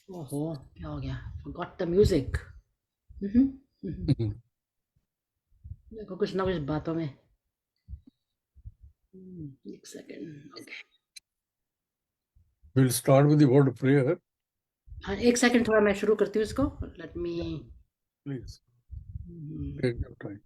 ओहो, क्या हो गया? Forgot the music. Hmm, hmm. Mhm. देखो कुछ ना कुछ बातों में। एक second. Okay. We'll start with the word of prayer, हाँ, एक सेकंड, थोड़ा मैं शुरू करती हूँ इसको। Let me. please. Take your time.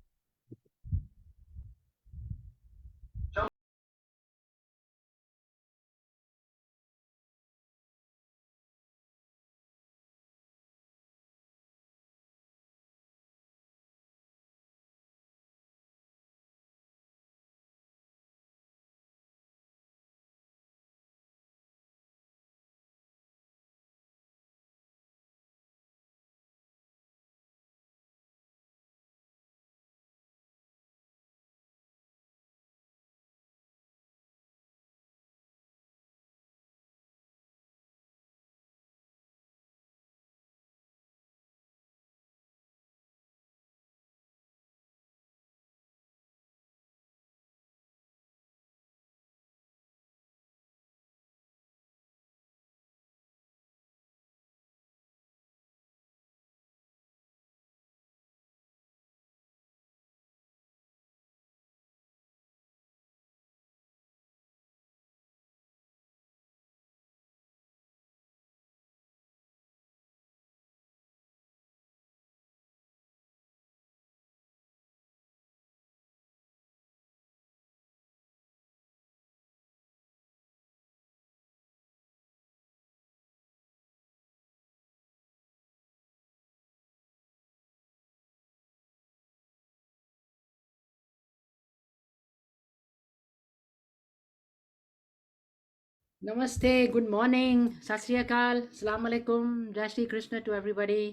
नमस्ते, गुड मॉर्निंग, सत श्री अकाल, सलाम अलैकुम, जय Shri Krishna to everybody.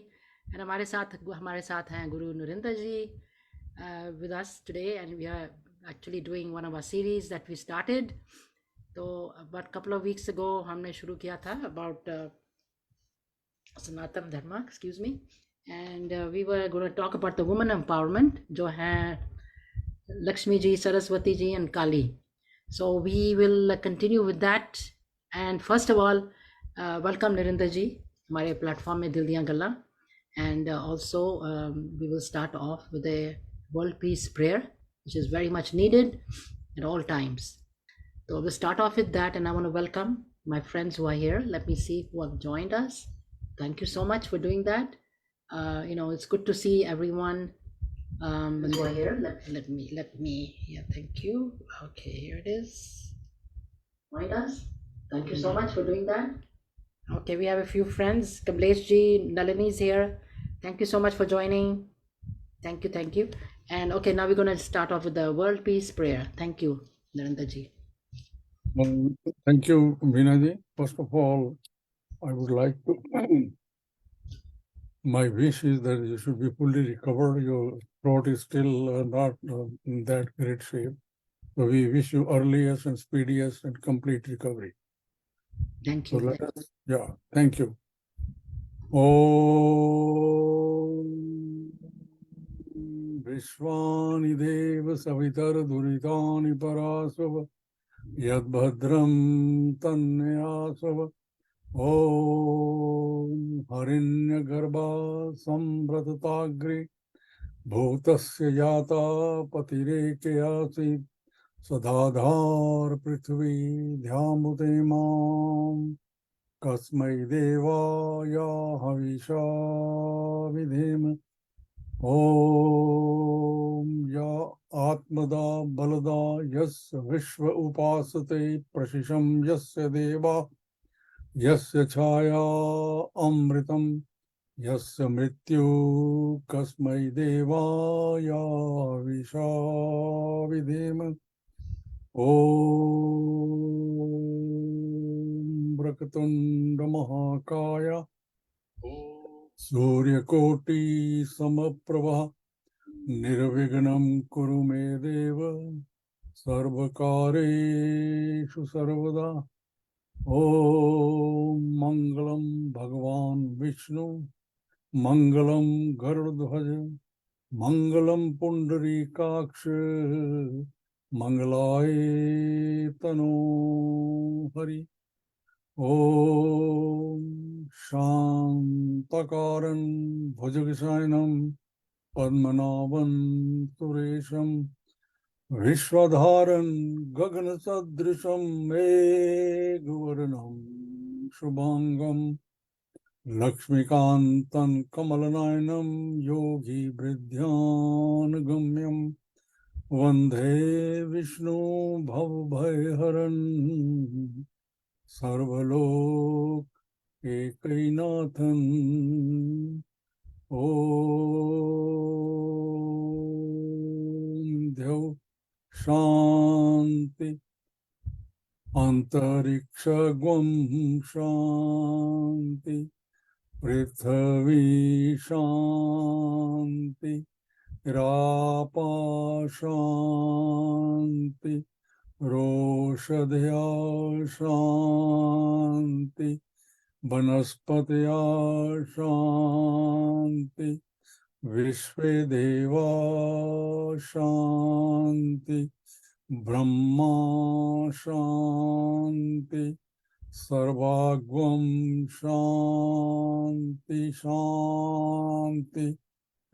And हमारे साथ हैं गुरु नरेंद्र जी with us today, and we are actually doing one of our series that we started. तो about couple of weeks ago हमने शुरू किया था about Sanatan Dharma, excuse me, and we were going to talk about the woman empowerment जो है Lakshmi ji, Saraswati ji and Kali. So we will continue with that. And first of all, welcome Narinder ji हमारे platform में दिल दियां गल्ला. And also we will start off with a world peace prayer, which is very much needed at all times. So we'll start off with that, and I want to welcome my friends who are here. Let me see who have joined us. Thank you so much for doing that. It's good to see everyone who are here. Let me. Yeah, thank you. Okay, here it is. Join us. Thank you so much for doing that. Okay, we have a few friends. Kamlesh ji, Nalini is here. Thank you so much for joining. Thank you, thank you. And okay, now we're going to start off with the world peace prayer. Thank you, Narendra ji. Thank you, Binaji. First of all, I would like to, my wish is that you should be fully recovered. Your throat is still not in that great shape. So we wish you earliest and speediest and complete recovery. Thank So you. let us, yeah, thank you. Om Vishwani Deva Savitar Duritani Parasava Yadbhadram Tanyasava Om Harinyagarbha Samvratagri Bhutasya Yata Patireke Asit Sadadhar Prithvi Dhyamute Mam Kasmai Devaya Havisha Vidhem Om Ya Atmada Balada Yas Vishwa Upasate Prashisham Yasya Deva Yasya Chaya Amritam Yasya Mrityu Kasmai Devaya Visha Vidhem Om Brakatunda Mahakaya Suryakoti Samaprabha Nirvignam Kuru Me Deva Sarvakareshu Sarvada Om Mangalam Bhagavan Vishnu Mangalam Garudhvaja Mangalam Pundarikaksha Mangalaye Tano Hari Om Shantakaran Bhujagashainam Padmanabhan Suresham Vishwadharan Gaganasadrisham Megavaranam Shubhangam Lakshmikantan Kamalanayanam Yogi Bhridyanagamyam Vande Vishnu Bhavabhayharan Sarvalok Ekainathan Om Dev Shanti Antariksha Gwam Shanti Prithvi Shanti Rapa Shanti Roshadhya Shanti Vanaspatya Shanti Vishvedeva Shanti Brahma Shanti Sarvagvam Shanti Shanti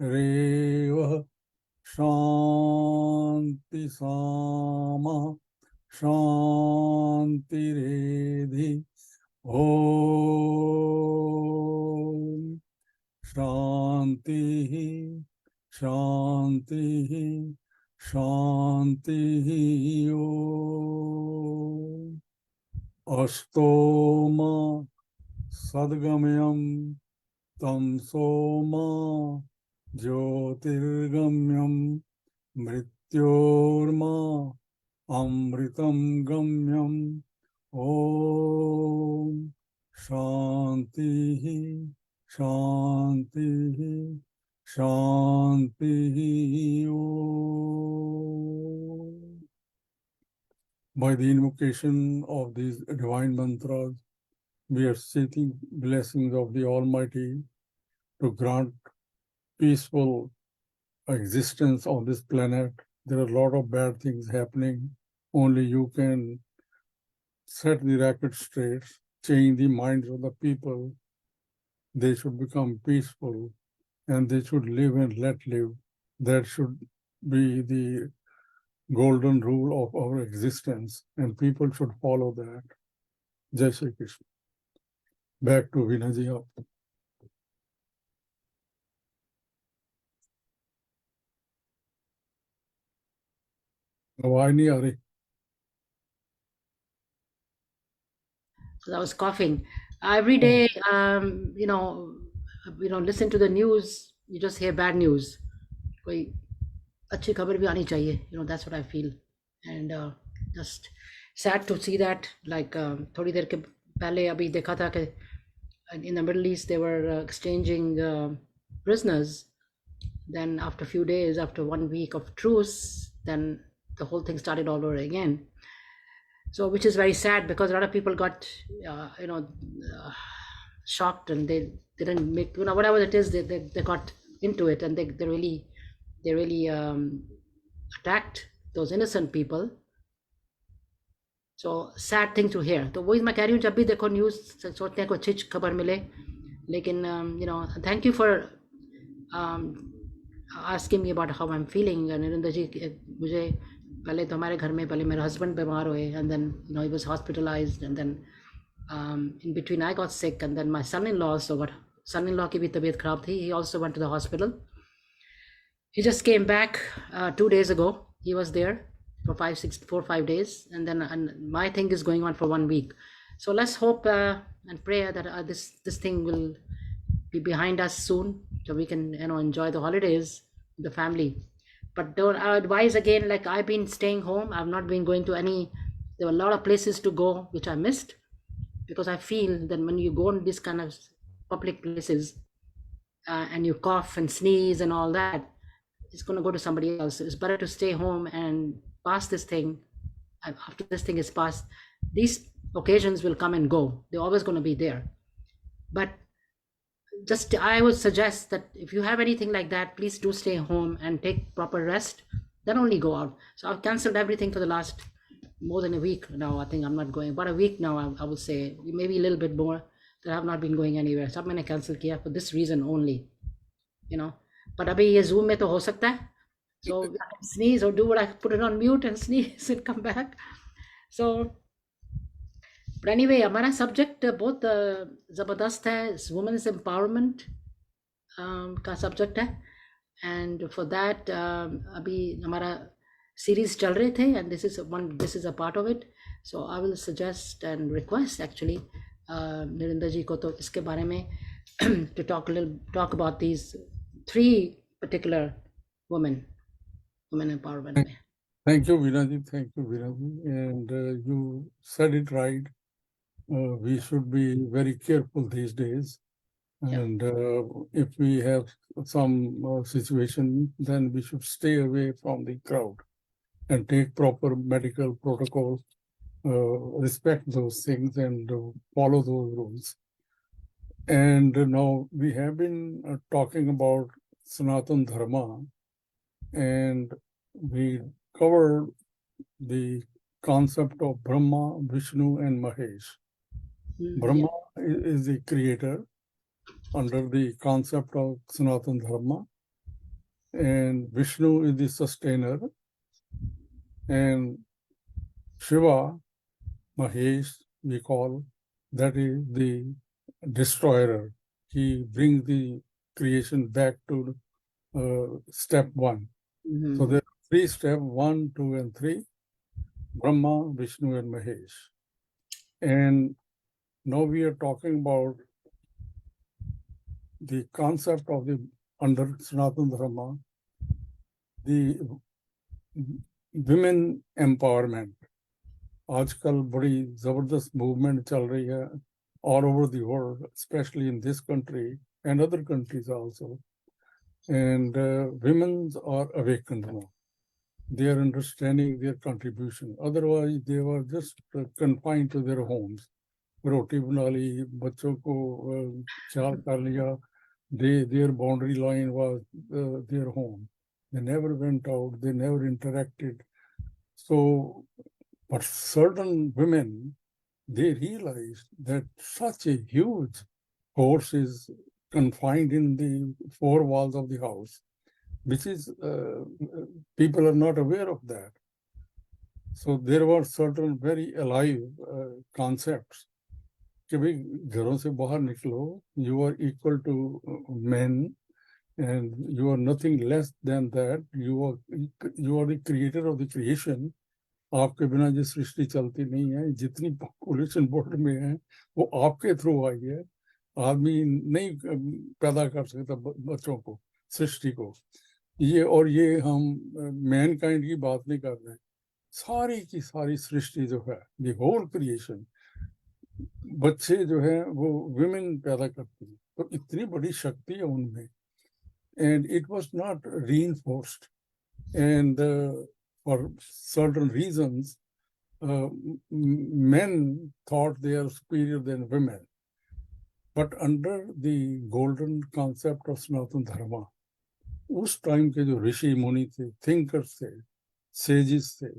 Reva Shanti Sama Shanti Redhi Om Shanti Shanti Shanti Om Astoma Sadgamyam Tamsoma Jyotirgamyam Mrityorma Amritam Gamyam Om Shanti Shanti Shanti Om. By the invocation of these divine mantras, we are seeking blessings of the Almighty to grant peaceful existence on this planet. There are a lot of bad things happening. Only you can set the record straight, change the minds of the people. They should become peaceful and they should live and let live. That should be the golden rule of our existence, and people should follow that. Jai Shri Krishna. Back to Vinaji. आवाज नहीं आ रही. So I was coughing every day. Listen to the news. You just hear bad news. कोई अच्छी खबर भी आनी चाहिए. That's what I feel, and just sad to see that. Like थोड़ी देर के पहले अभी देखा था कि in the Middle East they were exchanging prisoners. Then after a few days, after 1 week of truce, then the whole thing started all over again. So, which is very sad because a lot of people got, shocked, and they didn't make, whatever it is, they got into it, and they really attacked those innocent people. So sad thing to hear. तो वही मैं कह रही हूँ, जब भी देखो news सोचते हैं कोई अच्छी खबर मिले, लेकिन thank you for asking me about how I'm feeling. And Narendra जी, मुझे पहले तो हमारे घर में पहले मेरे husband बीमार हुए, and then he was hospitalized, and then in between I got sick, and then my son-in-law also got, son-in-law की भी तबीयत खराब थी. He also went to the hospital. He just came back 2 days ago. He was there for 4 or 5 days, and then my thing is going on for 1 week. So let's hope and pray that this thing will be behind us soon, so we can enjoy the holidays with the family. But I advise again, like I've been staying home. I've not been going to any. There were a lot of places to go which I missed, because I feel that when you go in this kind of public places and you cough and sneeze and all that, it's going to go to somebody else. It's better to stay home and pass this thing. After this thing is passed, these occasions will come and go. They're always going to be there. But just I would suggest that if you have anything like that, please do stay home and take proper rest. Then only go out. So I've canceled everything for the last more than a week now. I think I'm not going. About a week now, I would say, maybe a little bit more, that I have not been going anywhere. सब मैंने cancel किया for this reason only, you know. But अभी ये Zoom में तो हो सकता है. So I can sneeze or do what I put it on mute and sneeze and come back. So, but anyway, हमारा subject बहुत ज़बरदस्त है. Women's empowerment का subject है. And for that, अभी हमारा series चल रहे थे, and this is a part of it. So I will suggest and request actually Narinder ji को तो इसके बारे में to talk about these 3 particular women empowerment में. Thank you, Veeraji. Thank you, Veeraji. And you said it right. We should be very careful these days. And if we have some situation, then we should stay away from the crowd and take proper medical protocol, respect those things and follow those rules. And now we have been talking about Sanatan Dharma, and we covered the concept of Brahma, Vishnu, and Mahesh. Brahma is the creator under the concept of Sanatan Dharma, and Vishnu is the sustainer, and Shiva, Mahesh, we call, that is the destroyer. He brings the creation back to step 1. So there are 3 steps, 1, 2, and 3, Brahma, Vishnu, and Mahesh. And now we are talking about the concept of the under Sanatan Dharma, the women empowerment. आजकल बड़ी जबरदस्त movement चल रही है all over the world, especially in this country and other countries also. And women are awakened now. They are understanding their contribution. Otherwise, they were just confined to their homes. रोटी बना ली, बच्चों को ख्याल कर लिया. Their boundary line was their home. They never went out. They never interacted. So, but certain women, they realized that such a huge force is confined in the 4 walls of the house, which is, people are not aware of that. So there were certain very alive concepts. कि भाई घरों से बाहर निकलो, you are equal to men, and you are nothing less than that. You are the creator of the creation. आपके बिना जो सृष्टि चलती नहीं है, जितनी पॉपुलेशन वर्ल्ड में है वो आपके थ्रू आई है. आदमी नहीं पैदा कर सकता बच्चों को, सृष्टि को. ये हम मैनकाइंड की बात नहीं कर रहे. सारी की सारी सृष्टि जो है, द होल क्रिएशन, बच्चे जो है वो विमेन पैदा करती है. तो इतनी बड़ी शक्ति है उनमें. And it was not reinforced. And for certain reasons, men thought they are superior than women. But under the golden concept of Sanatan Dharma, उस टाइम के जो ऋषि मुनि थे, thinkers थे, sages थे,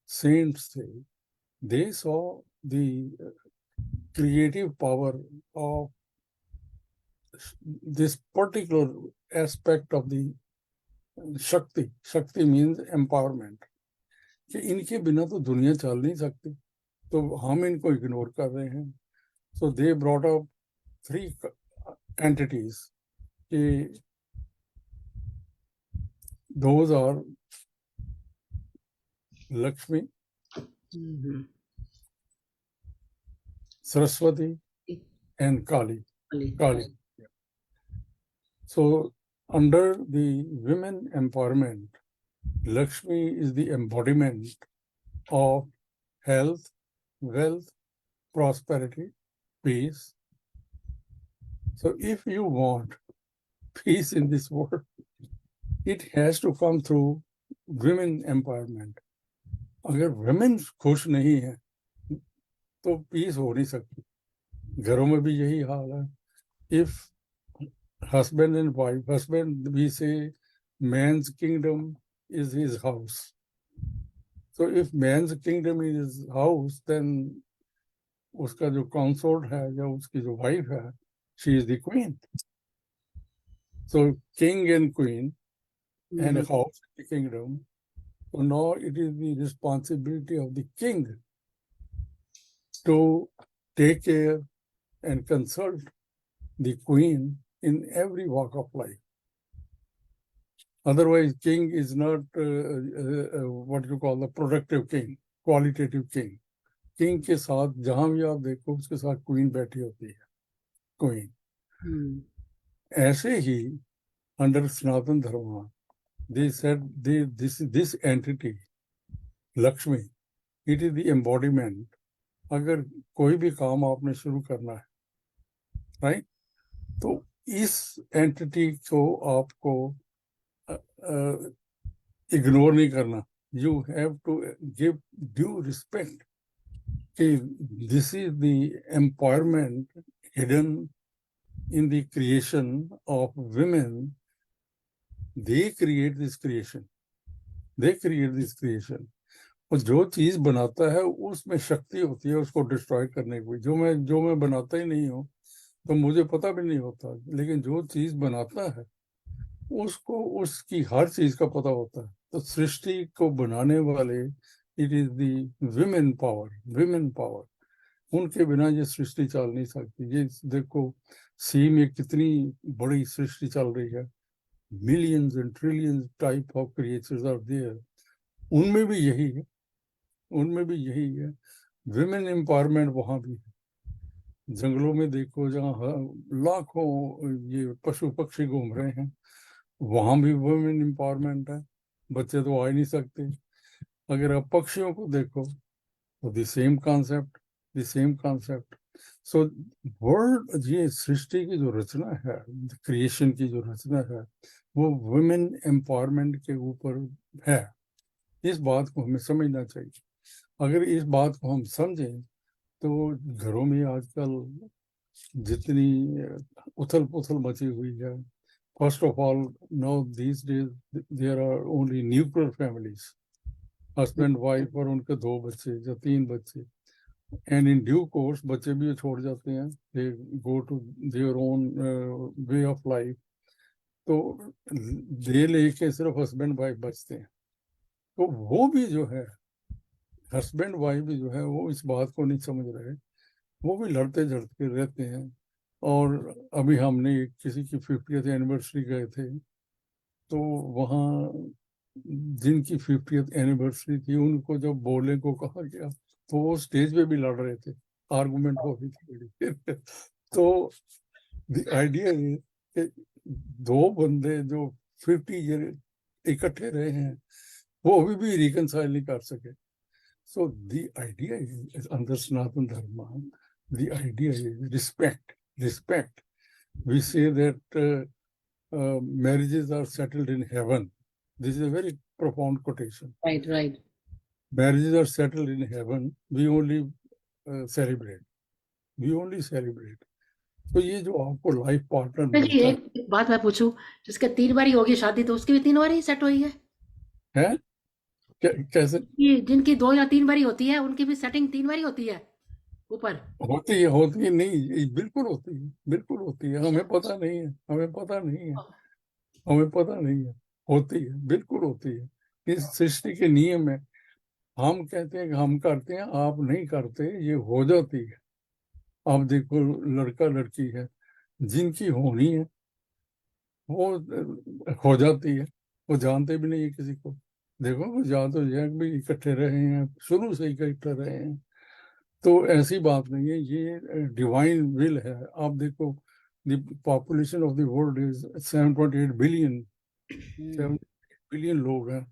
saints थे, they saw the creative power of this particular aspect of the Shakti. Shakti means empowerment. कि इनके बिना तो दुनिया चल नहीं सकती, तो हम इनको इग्नोर कर रहे हैं. So they brought up 3 entities. Those are Lakshmi, Saraswati, and Kali. So under the women empowerment, Lakshmi is the embodiment of health, wealth, prosperity, peace. So if you want peace in this world, it has to come through women empowerment. अगर women खुश नहीं है तो peace हो नहीं सकती. घरों में भी यही हाल है. If husband and wife, husband, we say man's kingdom is his house. So if man's kingdom is his house, then उसका जो consort है या उसकी जो wife है, she is the queen. So king and queen and Mhm. house in the kingdom. So now it is the responsibility of the king to take care and consult the queen in every walk of life. Otherwise, king is not what you call the productive king, qualitative king. King के साथ जहां भी आप देखो उसके साथ queen बैठी होती है, queen. Hmm. ऐसे ही under Sanatan Dharma, they said this entity, Lakshmi, it is the embodiment. अगर कोई भी काम आपने शुरू करना है, राइट, तो इस एंटिटी को आपको इग्नोर नहीं करना. You have to give due respect कि this is the empowerment hidden in the creation of women. They create this creation, they create this creation. और जो चीज बनाता है उसमें शक्ति होती है उसको डिस्ट्रॉय करने की. जो मैं बनाता ही नहीं हूँ तो मुझे पता भी नहीं होता, लेकिन जो चीज बनाता है उसको उसकी हर चीज का पता होता है. तो सृष्टि को बनाने वाले, it is the women power, women power. उनके बिना ये सृष्टि चल नहीं सकती. ये देखो सी में कितनी बड़ी सृष्टि चल रही है. Millions and trillions type of creatures are there. उनमें भी यही है, उनमें भी यही है. विमेन एम्पावरमेंट वहां भी है. जंगलों में देखो जहाँ लाखों ये पशु पक्षी घूम रहे हैं, वहां भी वुमेन एम्पावरमेंट है. बच्चे तो आ ही नहीं सकते. अगर आप पक्षियों को देखो तो the same concept, the same concept. So world, ये सृष्टि की जो रचना है, क्रिएशन की जो रचना है, वो वुमेन एम्पावरमेंट के ऊपर है. इस बात को हमें समझना चाहिए. अगर इस बात को हम समझें तो घरों में आजकल जितनी उथल पुथल मची हुई है. First of all, now these days there are only nuclear families, husband, wife और उनके 2 बच्चे या 3 बच्चे. And in due course बच्चे भी छोड़ जाते हैं, they go to their own way of life. तो दे लेके सिर्फ हस्बैंड वाइफ बचते हैं. तो वो भी जो है, हस्बैंड वाइफ भी जो है, वो इस बात को नहीं समझ रहे. वो भी लड़ते झड़ते रहते हैं. और अभी हमने किसी की 50th एनिवर्सरी गए थे, तो वहाँ जिनकी 50th एनिवर्सरी थी उनको जब बोलने को कहा गया तो वो स्टेज पे भी लड़ रहे थे. आर्गुमेंट हो रही थी. तो द आइडिया है कि 2 बंदे जो 50 ईयर इकट्ठे रहे हैं वो अभी भी रिकनसाइल नहीं कर सके. So the idea is under Sanatana Dharma, the idea is respect, respect. We say that marriages are settled in heaven. This is a very profound quotation. Right, right. Marriages are settled in heaven. We only celebrate. We only celebrate. तो ये जो आपको life partner देखिए, मिलता एक बात मैं पूछूं, जिसके 3 बारी होगी शादी तो उसकी भी 3 बार ही सेट हुई है. कैसे जिनकी 2 या 3 बारी होती है उनकी भी सेटिंग 3 बारी होती है ऊपर. होती है नहीं, बिल्कुल होती है, बिल्कुल होती है. हमें पता नहीं है, हमें पता नहीं है, हमें पता नहीं है. होती है, बिल्कुल होती है. इस सृष्टि के नियम है. हम कहते हैं कि हम करते हैं, आप नहीं करते, ये हो जाती है. आप देखो लड़का लड़की है, जिनकी होनी है वो हो जाती है. वो जानते भी नहीं है किसी को. देखो वो जान तो जग भी इकट्ठे रहे हैं, शुरू से इकट्ठे रहे हैं. तो ऐसी बात नहीं है, ये डिवाइन विल है. आप देखो the population of the world is 7.8 billion, 7 billion लोग हैं.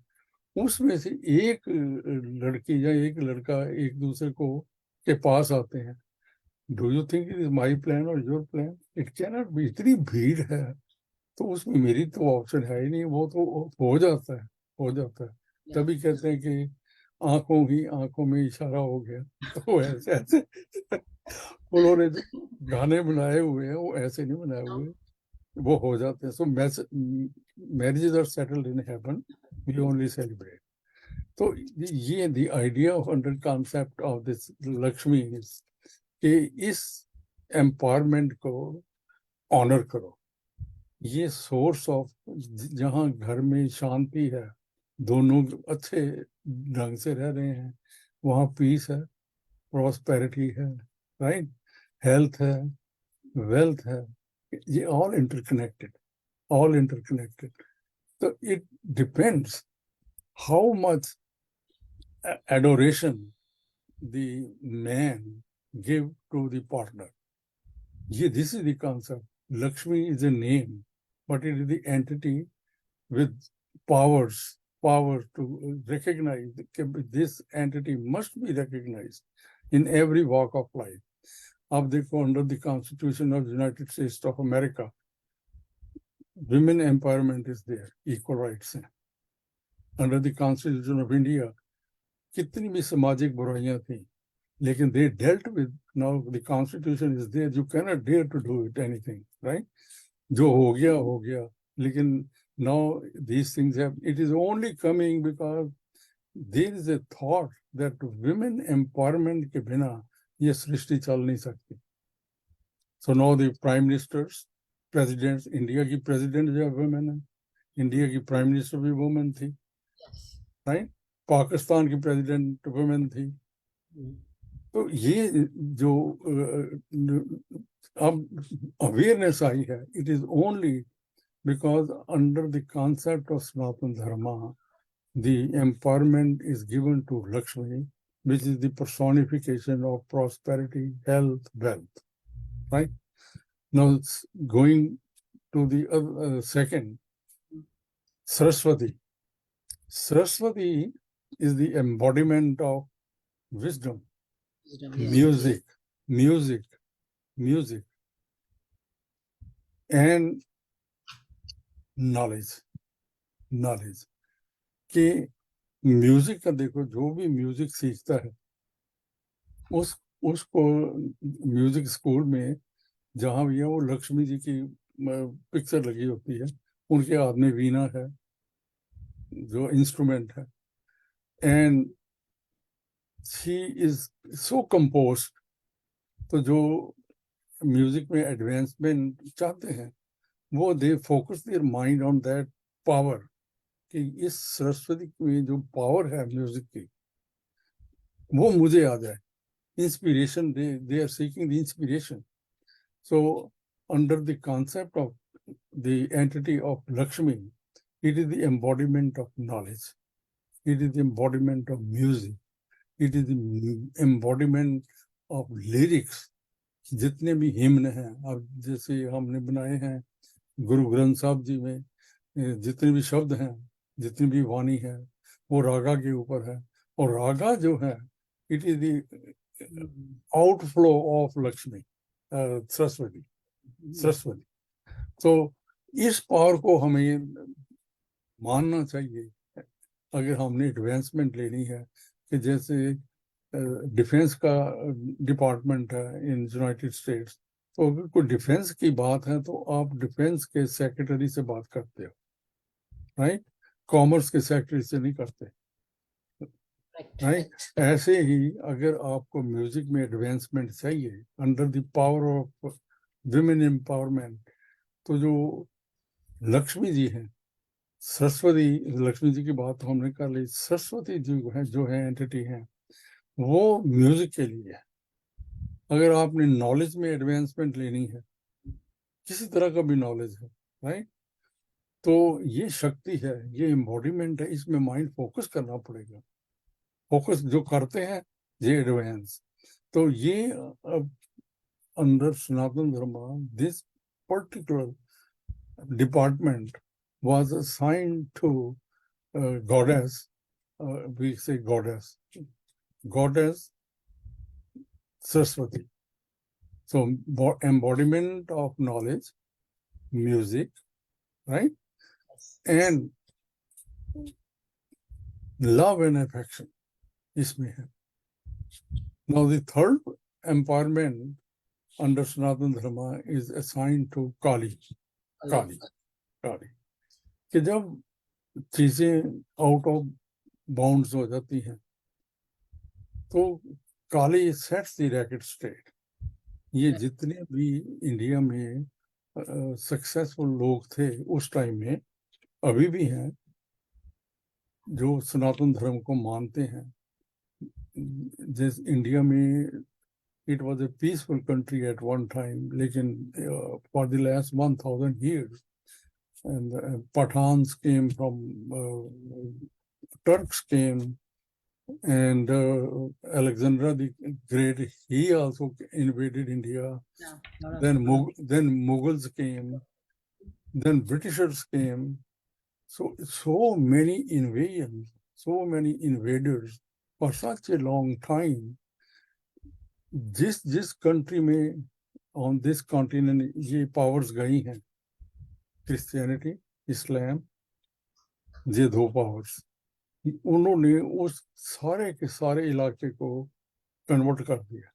उसमें से एक लड़की या एक लड़का एक दूसरे को के पास आते हैं. Do you think it is my plan और your plan? It can not be. इतनी भीड़ है तो उसमें मेरी तो ऑप्शन है ही नहीं. वो तो हो जाता है, हो जाता है. तभी कहते हैं कि आंखों में इशारा हो गया. तो ऐसे ऐसे उन्होंने जो गाने बनाए हुए हैं वो ऐसे नहीं बनाए हुए, वो हो जाते हैं. So marriages are settled in heaven, we only celebrate. तो ये the idea of under concept of this Lakshmi is कि इस empowerment को ऑनर करो। ये सोर्स ऑफ, जहाँ घर में शांति है, दोनों अच्छे ढंग से रह रहे हैं, वहाँ पीस है, प्रॉस्पेरिटी है, राइट, हेल्थ है, वेल्थ है, ये ऑल इंटरकनेक्टेड, ऑल इंटरकनेक्टेड। तो it depends how much adoration the man give to the partner. Yeah, this is the concept. Lakshmi is a name, but it is the entity with power to recognize that this entity must be recognized in every walk of life. अब देखो, under the Constitution of the United States of America, women empowerment is there, equal rights हैं. Under the Constitution of India, कितनी भी सामाजिक बुराइयां थी, लेकिन they dealt with, now the constitution is there, you cannot dare to do it anything, right? जो हो गया, लेकिन now these things have, it is only coming because there is a thought that women empowerment के बिना ये सृष्टि चल नहीं सकती. So now the prime ministers, presidents, India की president जो women है, इंडिया की prime minister भी woman थी, right? पाकिस्तान की प्रेसिडेंट वुमेन थी. तो ये जो अब अवेयरनेस आई है, it is only because under the concept of Sanatan Dharma the empowerment is given to Lakshmi, which is the personification of prosperity, health, wealth, right? Now going to the second, Saraswati. Saraswati is the embodiment of wisdom, Yes. music, and knowledge. कि music का देखो, जो भी music सीखता है उसको music school में जहाँ भी है, वो लक्ष्मी जी की पिक्चर लगी होती है, उनके हाथ में वीणा है जो इंस्ट्रूमेंट है, and she is so composed. तो जो म्यूजिक में एडवांसमेंट चाहते हैं, वो they focus their mind on that power, कि इस सरस्वती में जो पावर है म्यूजिक की, वो मुझे आ जाए. Inspiration, they are seeking the inspiration. So under the concept of the entity of Lakshmi, it is the embodiment of knowledge, it is the embodiment of music, it is the embodiment of lyrics. जितने भी हिम्न हैं, अब जैसे हमने बनाए हैं गुरु ग्रंथ साहब जी में, जितने भी शब्द हैं, जितनी भी वाणी है, वो रागा के ऊपर है, और रागा जो है, it is the outflow of Lakshmi, Saraswati. तो इस पावर को हमें मानना चाहिए अगर हमने एडवांसमेंट लेनी है. कि जैसे डिफेंस का डिपार्टमेंट है इन यूनाइटेड स्टेट्स, तो अगर कोई डिफेंस की बात है तो आप डिफेंस के सेक्रेटरी से बात करते हो, राइट? कॉमर्स के सेक्रेटरी से नहीं करते, राइट? ऐसे ही अगर आपको म्यूजिक में एडवांसमेंट चाहिए under the power of women empowerment, तो जो लक्ष्मी जी हैं, सरस्वती, लक्ष्मी जी की बात तो हमने कर ली, सरस्वती जी जो है एंटिटी है, वो म्यूजिक के लिए है. अगर आपने नॉलेज में एडवांसमेंट लेनी है, किसी तरह का भी नॉलेज है, राइट, तो ये शक्ति है, ये एम्बॉडीमेंट है, इसमें माइंड फोकस करना पड़ेगा. फोकस जो करते हैं ये एडवांस. तो ये अंदर सनातन धर्म, this particular department was assigned to goddess, we say goddess Saraswati. So embodiment of knowledge, music, right, and love and affection इसमें है. Now the third empowerment under Sanatana Dharma is assigned to Kali. कि जब चीजें out of bounds हो जाती हैं। तो काली sets the racket state. ये जितने भी इंडिया में सक्सेसफुल लोग थे उस टाइम में, अभी भी हैं, जो सनातन धर्म को मानते हैं। जिस इंडिया में it was a peaceful country at one time, लेकिन for the last 1000 years, and Pathans came from, Turks came, and Alexander the Great, he also invaded India. Yeah. Then Mughals came, then Britishers came. So many invasions, so many invaders for such a long time. जिस country में on this continent ये powers गई हैं, Christianity, इस्लाम, ये दो powers, उन्होंने उस सारे के सारे इलाके को कन्वर्ट कर दिया।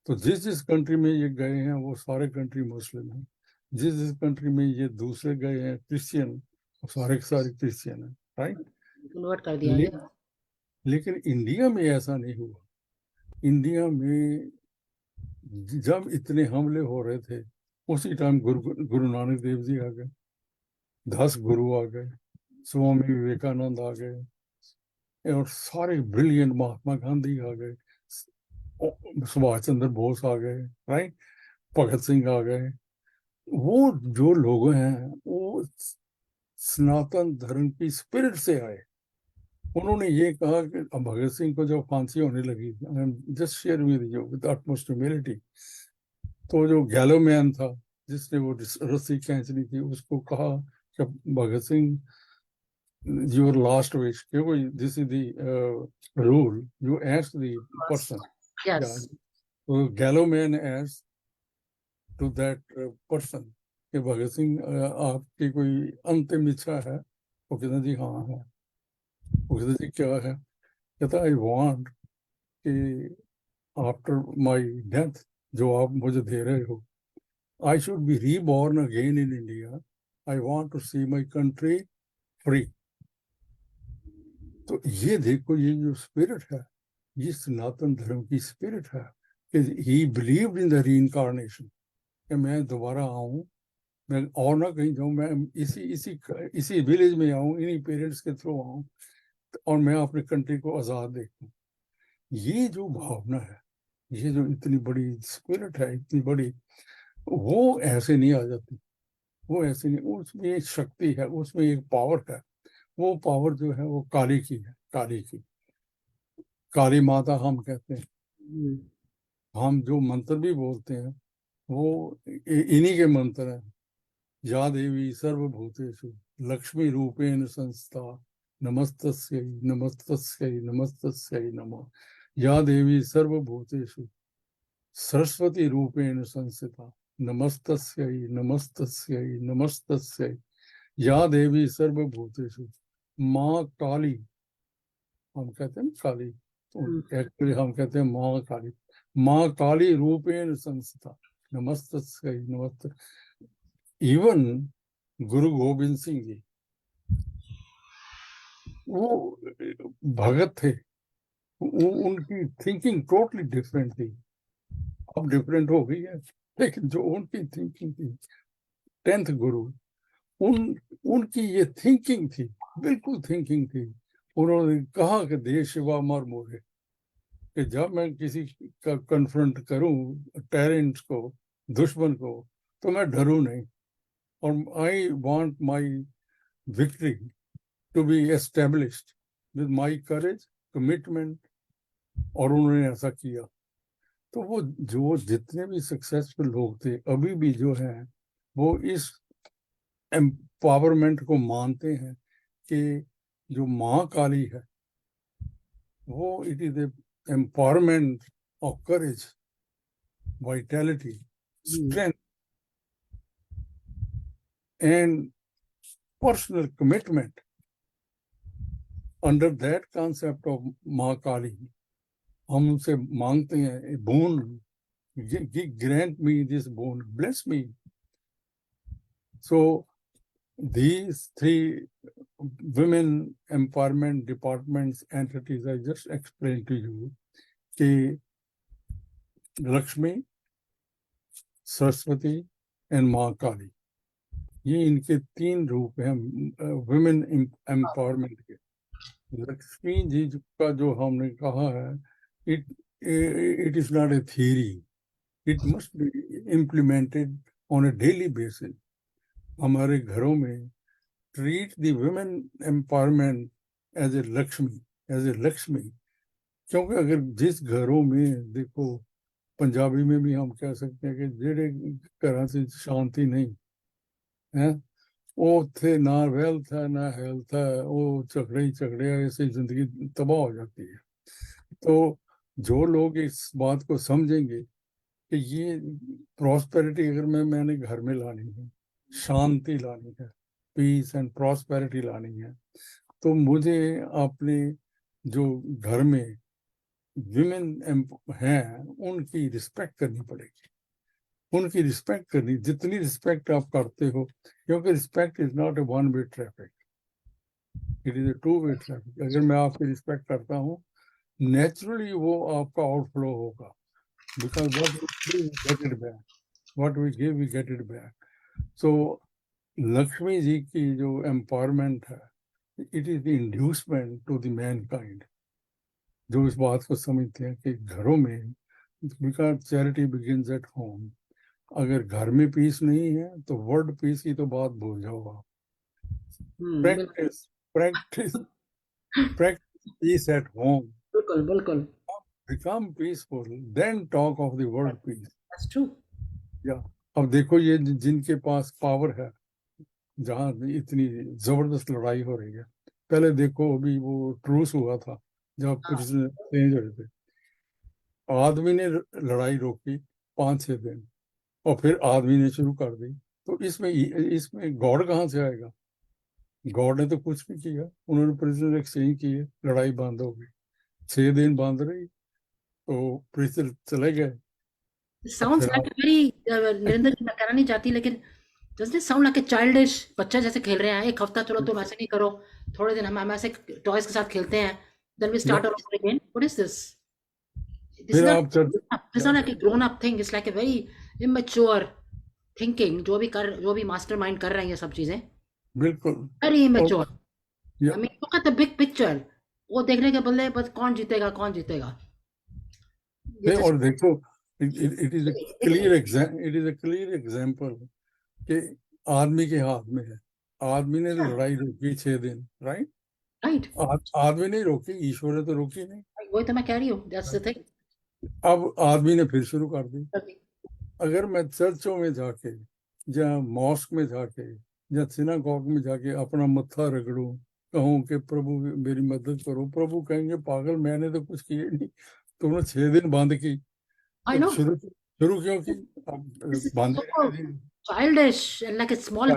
तो जिस कंट्री में ये गए हैं वो सारे कंट्री मुस्लिम हैं, जिस कंट्री में ये दूसरे गए हैं क्रिश्चियन, वो सारे के सारे क्रिश्चियन हैं, राइट? कन्वर्ट कर दिया। लेकिन इंडिया में ऐसा नहीं हुआ। इंडिया में जब इतने हमले हो रहे थे उसी टाइम गुरु नानक देव जी आ गए, 10 गुरु आ गए, स्वामी विवेकानंद आ गए, और सारे ब्रिलियंट महात्मा गांधी आ गए, सुभाष चंद्र बोस आ गए, राइट, भगत सिंह आ गए। वो जो लोग हैं वो सनातन धर्म की स्पिरिट से आए। उन्होंने ये कहा कि भगत सिंह को जब फांसी होने लगी, just share with you with utmost humility, तो जो गैलो मैन था जिसने वो रस्सी खींचनी थी, उसको कहा कि Bhagat Singh, your last wish, क्योंकि this is the rule, you ask the person, तो gallow man asked to that person कि भगत सिंह आपकी कोई अंतिम इच्छा है? वो कहता जी हाँ है। वो कहता जी क्या है? कहता आई वांट कि आफ्टर माय डेथ जो आप मुझे दे रहे हो, I should be reborn again in India. I want to see my country free. तो ये देखो, ये जो स्पिरिट है, ये सनातन धर्म की स्पिरिट है कि he believed in the reincarnation, कि मैं दोबारा आऊं, मैं और ना कहीं जाऊं, मैं इसी विलेज में आऊं, इन्हीं पेरेंट्स के थ्रू आऊं, और मैं अपनी कंट्री को आजाद देखूं। ये जो भावना है, ये जो इतनी बड़ी स्पिरिट है, इतनी बड़ी, वो ऐसे नहीं आ जाती, वो ऐसे नहीं। उसमें एक शक्ति है, उसमें एक पावर है। वो पावर जो है वो काली की है, काली की, काली माता हम कहते हैं। हम जो मंत्र भी बोलते हैं वो इन्हीं के मंत्र हैं। या देवी सर्वभूतेषु लक्ष्मी रूपेण संस्था नमस्तस्यै नमस्तस्यै नमस्तस्यै नमः। या देवी सर्वभूतेषु सरस्वती रूपेण संस्थिता नमस्तस्यै नमस्तस्यै नमस्तस्यै। या देवी सर्वभूतेषु, माँ काली, हम कहते हैं काली, एक्चुअली हम कहते हैं माँ काली, माँ काली रूपेण संस्थिता नमस्तस्यै नमस्त। इवन गुरु गोविंद सिंह जी, वो भगत थे, उनकी थिंकिंग टोटली डिफरेंट थी। अब डिफरेंट हो गई है, लेकिन जो उनकी थिंकिंग थी, 10th गुरु, उनकी ये थिंकिंग थी, बिल्कुल थिंकिंग थी। उन्होंने कहा कि देश शिवा मर मोरे, कि जब मैं किसी का कन्फ्रंट करूं, टेरेंट्स को, दुश्मन को, तो मैं डरूं नहीं, और I want my victory to be established with my courage, commitment. और उन्होंने ऐसा किया। तो वो जो जितने भी सक्सेसफुल लोग थे, अभी भी जो हैं, वो इस एम्पावरमेंट को मानते हैं कि जो माँ काली है वो it is empowerment of courage, vitality, strength and personal commitment. Under that concept of माँ काली हम उनसे मांगते हैं bone, grant me this bone, bless me. So these three women empowerment departments entities I just explained to you कि Lakshmi, Saraswati and माँ काली, ये इनके तीन रूप हैं वुमेन एम्पावरमेंट के। लक्ष्मी जी का जो हमने कहा है, it is not a theory, it must be implemented on a daily basis. हमारे घरों में treat the women empowerment as a Lakshmi, क्योंकि अगर जिस घरों में देखो, पंजाबी में भी हम कह सकते हैं कि जेड़े घरों से शांति नहीं है, वो थे ना वेल्थ है ना हेल्थ है, वो झगड़े ही झगड़े, ऐसे जिंदगी तबाह हो जाती है। तो जो लोग इस बात को समझेंगे कि ये प्रॉस्पेरिटी अगर मैंने घर में लानी है, शांति लानी है, पीस एंड प्रॉस्पेरिटी लानी है, तो मुझे अपने जो घर में विमेन हैं उनकी रिस्पेक्ट करनी पड़ेगी, उनकी रिस्पेक्ट करनी, जितनी रिस्पेक्ट आप करते हो, क्योंकि respect is not A one way traffic, it is A two way traffic. अगर मैं आपकी रिस्पेक्ट करता हूँ, नेचुरली वो आपका आउटफ्लो होगा, because what we give we get it back. So Lakshmi ji की जो एम्पावरमेंट है, it is the inducement to the mankind, जो इस बात को समझते हैं कि घरों में, because charity begins at home, अगर घर में पीस नहीं है तो वर्ल्ड पीस की तो बात भूल जाओ आप। प्रैक्टिस पीस एट होम, बिल्कुल बिल्कुल, become peaceful, then talk of the world peace. that's true. या अब देखो ये जिनके पास पावर है, जहाँ इतनी जबरदस्त लड़ाई हो रही है, पहले देखो अभी वो ट्रूस हुआ था जब प्रिजनर चेंज हो रहे थे, आदमी ने लड़ाई रोकी 5-6 दिन और फिर आदमी ने शुरू कर दी, तो इसमें गॉड कहाँ से आएगा? गॉड ने तो कुछ नहीं किया, उन्होंने प्रिजनर एक्सचेंज किए, लड़ाई बंद हो गई, 6 दिन बंद रही, तो प्रिजनर चले गए। Sounds like a very Narendra जी, मैं कहना नहीं चाहती, लेकिन doesn't it sound like a childish, बच्चा जैसे खेल रहे हैं, एक हफ्ता चलो तुम ऐसे नहीं करो, थोड़े दिन हम ऐसे टॉयज के साथ खेलते हैं, then we start all over again. What is this? This is not like a grown up thing. It's like a very immature thinking. जो भी mastermind कर रहे हैं ये सब चीजें, बिल्कुल very immature. I mean, look at the big picture. वो देखने के बदले बस कौन जीतेगा कौन जीतेगा। और देखो, it is a clear example कि आदमी के हाथ में है, आदमी ने लड़ाई रोकी 6 दिन, राइट? आदमी ने रोकी, ईश्वर ने तो रोकी नहीं। वही तो मैं कह रही हूँ, that's the thing. अब आदमी ने फिर शुरू कर दी। अगर मैं चर्चों में जाके या मॉस्क में जाके या सिनागॉग में जाके अपना मत्था रगड़ूं, कहूं कि प्रभु मेरी मदद करो, प्रभु कहेंगे पागल, मैंने तो कुछ किया नहीं, तुमने 6 दिन बंद की, तो शुरू क्यों की? बंद childish and like a small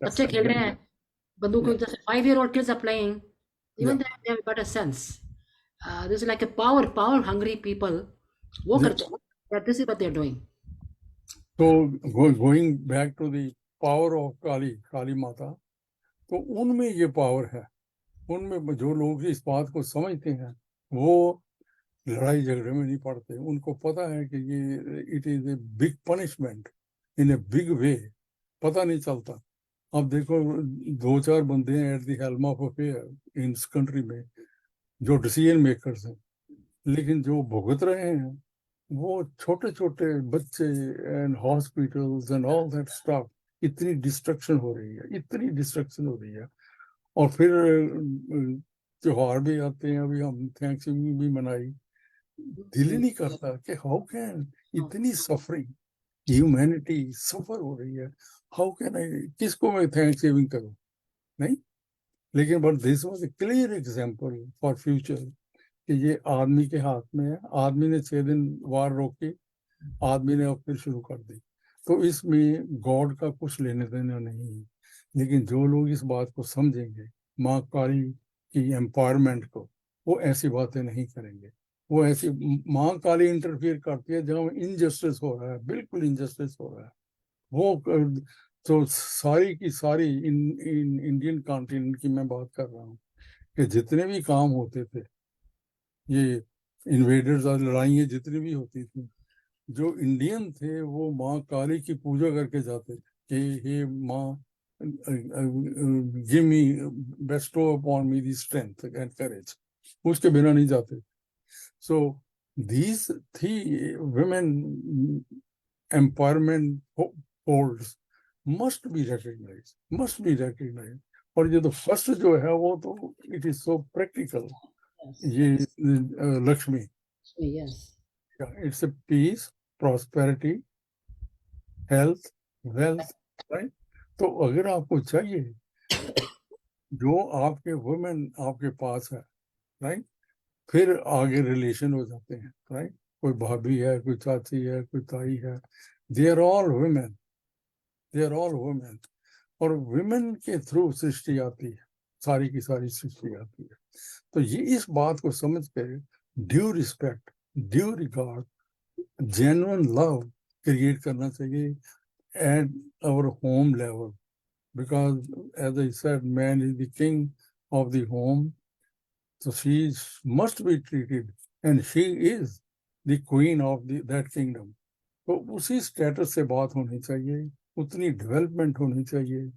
बच्चे खेल रहे हैं बंदूक, जैसे 5-year-old kids are playing, even they have got a sense. This is like a power hungry people, वो करते हैं, this is what they are doing. So going back to the power of काली माता, तो उनमें ये पावर है, उनमें जो लोग इस बात को समझते हैं वो लड़ाई झगड़े में नहीं पड़ते, उनको पता है कि ये it is a big punishment in a big way, पता नहीं चलता। अब देखो 2-4 बंदे हैं at the helm of affair in इस कंट्री में जो डिसीजन मेकर्स हैं, लेकिन जो भुगत रहे हैं वो छोटे छोटे बच्चे and hospitals and all that stuff. इतनी डिस्ट्रक्शन हो रही है, और फिर त्योहार भी आते हैं, अभी हम थैंक्सगिविंग भी मनाई, दिल ही नहीं करता कि हाउ कैन इतनी सफरिंग, ह्यूमैनिटी सफर हो रही है, हाउ कैन आई, किसको मैं थैंक्सगिविंग करूं? नहीं, लेकिन but this was a clear example for future कि ये आदमी के हाथ में है। आदमी ने 6 दिन वार रोकी, आदमी ने अब फिर शुरू कर दी, तो इसमें गॉड का कुछ लेने देना नहीं है। लेकिन जो लोग इस बात को समझेंगे, माँ काली की एम्पावरमेंट को, वो ऐसी बातें नहीं करेंगे। वो ऐसी, माँ काली इंटरफियर करती है जहाँ इनजस्टिस हो रहा है, बिल्कुल इनजस्टिस हो रहा है, वो तो सारी की सारी इन इंडियन कॉन्टिनेंट की मैं बात कर रहा हूँ कि जितने भी काम होते थे, ये इन्वेडर्स और लड़ाइयाँ जितनी भी होती थी, जो इंडियन थे वो माँ काली की पूजा करके जाते थे कि हे माँ, give me, Bairstow upon me the strength and courage, उसके बिना नहीं जाते. सो these three women empowerment holds must be recognized. और ये तो फर्स्ट जो है वो तो इट इज सो प्रैक्टिकल. ये Lakshmi, Yes. It's a peace, prosperity, health, wealth, right. तो अगर आपको चाहिए जो आपके वुमेन आपके पास है, राइट, फिर आगे रिलेशन हो जाते हैं, राइट. कोई भाभी है, कोई चाची है, कोई ताई है, they are all women, they are all women. और वुमेन के थ्रू सृष्टि आती है, सारी की सारी सृष्टि आती है. तो ये इस बात को समझ कर due respect, due regard, genuine love create करना चाहिए at our home level, because as I said, man is the king of the home, so she must be treated, and she is the queen of that kingdom. तो उसी status से बात होनी चाहिए, उतनी development होनी चाहिए,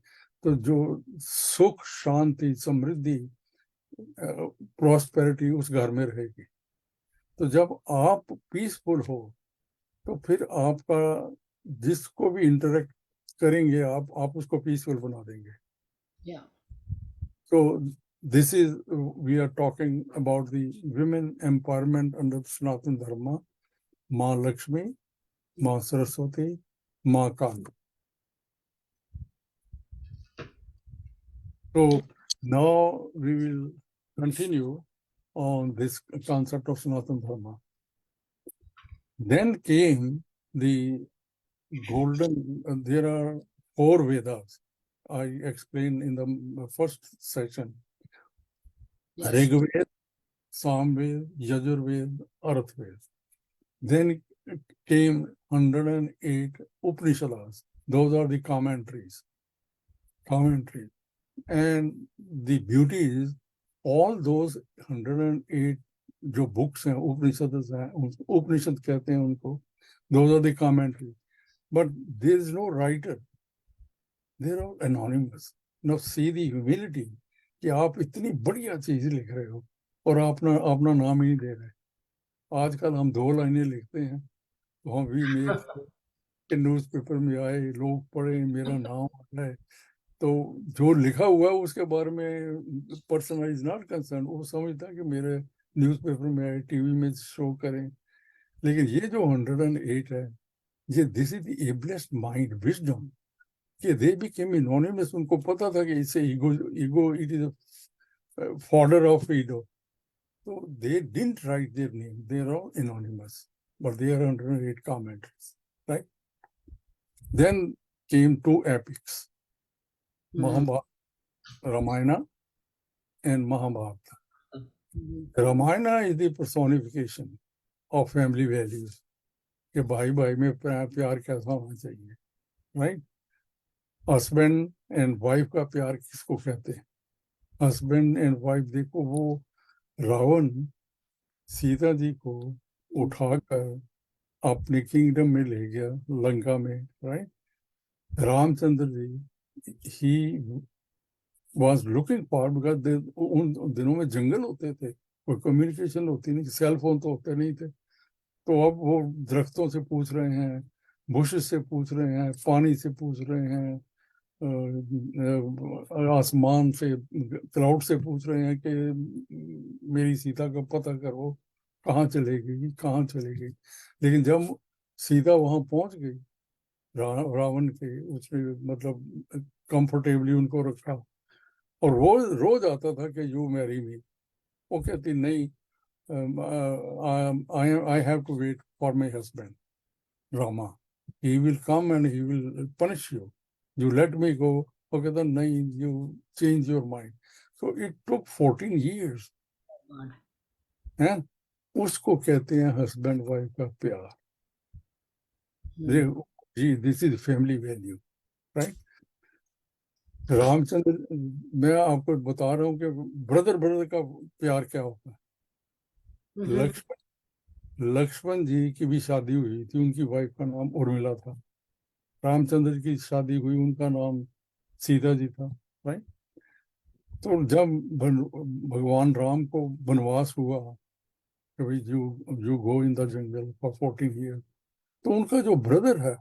तो जो सुख, शांति, समृद्धि, प्रॉस्पेरिटी उस घर में रहेगी. तो जब आप पीसफुल हो तो फिर आपका जिसको भी इंटरेक्ट करेंगे आप उसको पीसफुल बना देंगे. Yeah. So this is, we are talking about the women empowerment under Sanatana Dharma, Ma Lakshmi, Ma Saraswati, Ma Kali. So now we will continue on this concept of Sanatana Dharma. Then came the golden, there are 4 Vedas. I explained in the first section. Yes. Rigveda, Samveda, Yajurveda, Arthveda. Then came 108 Upanishads. Those are the commentaries. And the beauty is, all those 108 जो books हैं, Upanishads हैं, Upanishad कहते हैं उनको, those are the commentaries. But there is no writer. They are all anonymous. Now see the humility कि आप इतनी बढ़िया चीज लिख रहे हो और अपना नाम ही नहीं दे रहे. आजकल हम 2 लाइनें लिखते हैं तो हम भी मेरे न्यूज़पेपर में आए, लोग पढ़े, मेरा नाम आता है, तो जो लिखा हुआ है उसके बारे में पर्सन इज नॉट कंसर्न. वो समझता है कि मेरे न्यूज़पेपर में आए, टीवी में शो करें. लेकिन ये जो 108 है, ये this is the ablest mind wisdom कि दे बिकेम एनोनिमस. उनको पता था कि इससे ego it is fodder of ego. So they didn't write their name. They are all anonymous, but they are 108 commentaries, right? Then came 2 epics, Mahabharata, Ramayana and Mahabharata. Ramayana is the personification of family values. कि भाई भाई में प्यार कैसा होना चाहिए, right? Husband and wife का प्यार किसको कहते हैं? Husband and wife. देखो वो रावण सीता जी को उठाकर अपने किंगडम में ले गया, लंका में, right. Ramchandra ji, he was looking for, because उन दिनों में जंगल होते थे, कोई कम्युनिकेशन होती नहीं, सेल फोन तो होते नहीं थे. तो अब वो दरख्तों से पूछ रहे हैं, बुशेस से पूछ रहे हैं, पानी से पूछ रहे हैं, आसमान से, क्लाउड से पूछ रहे हैं कि मेरी सीता का पता करो, कहाँ चलेगी, कहाँ चलेगी. लेकिन जब सीता वहां पहुंच गई, रावण के उसने मतलब कंफर्टेबली उनको रखा और रोज रोज आता था कि यू मैरी मी. वो कहती नहीं, I have to wait for my husband Rama, he will come and he will punish you, you let me go. वो कहता नहीं, you change your mind. So it took 14 years. हैं, उसको कहते हैं हस्बैंड वाइफ का प्यार. जी, this is family value, right. Ramchandra, मैं आपको बता रहा हूँ कि ब्रदर ब्रदर का प्यार क्या होता है। Mhm. लक्ष्मण जी की भी शादी हुई थी, उनकी वाइफ का नाम उर्मिला था। रामचंद्र की शादी हुई, उनका नाम सीता जी था, राइट। तो जब भगवान राम को वनवास हुआ कि भाई you you go in the jungle for 14 year, तो उनका जो ब्रदर है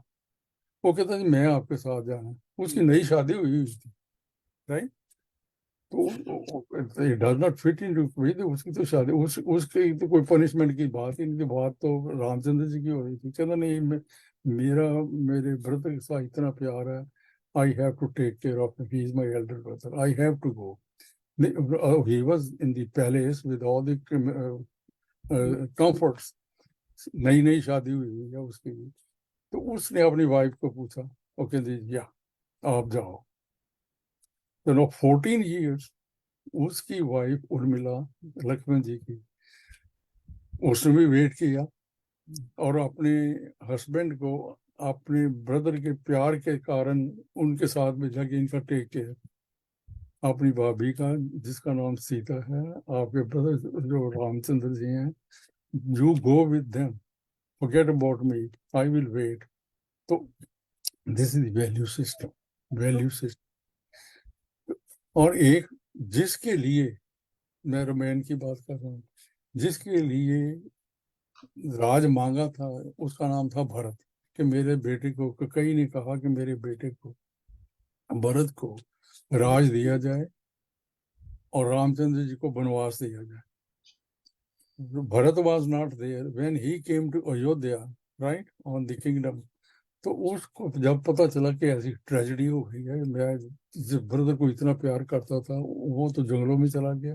वो कहता है मैं आपके साथ जाना है। उसकी नई शादी हुई थी, राइट। तो it does not fit in, उसकी तो शादी उसकी तो कोई पनिशमेंट की बात ही नहीं थी, बात तो रामचंद्र जी की हो रही थी। कहता नहीं, मेरा मेरे ब्रदर के साथ इतना प्यार है, I have to take care of he is my elder brother, I have to go. He was in the palace with all the comforts, नई नई शादी हुई है उसकी भी। तो उसने अपनी वाइफ को पूछा, ओके जी, या आप जाओ। तो नो 14 ईयर्स उसकी वाइफ उर्मिला, लक्ष्मण जी की, उसने भी वेट किया और अपने हस्बैंड को अपने ब्रदर के प्यार के कारण उनके साथ भेजा कि इनका टेक केयर। अपनी भाभी का, जिसका नाम सीता है, आपके ब्रदर जो रामचंद्र जी हैं, you go with them, forget about me, I will wait. तो this is value system, value system. और एक, जिसके लिए मैं रामायण की बात कर रहा हूँ, जिसके लिए राज मांगा था, उसका नाम था भरत। कि मेरे बेटे को, कई ने कहा कि मेरे बेटे को, भरत को राज दिया जाए और रामचंद्र जी को वनवास दिया जाए। Bharat was not there when he came to Ayodhya, right, on the kingdom. तो उसको जब पता चला कि ऐसी ट्रेजेडी हो गई है, मैं जिस ब्रदर को इतना प्यार करता था वो तो जंगलों में चला गया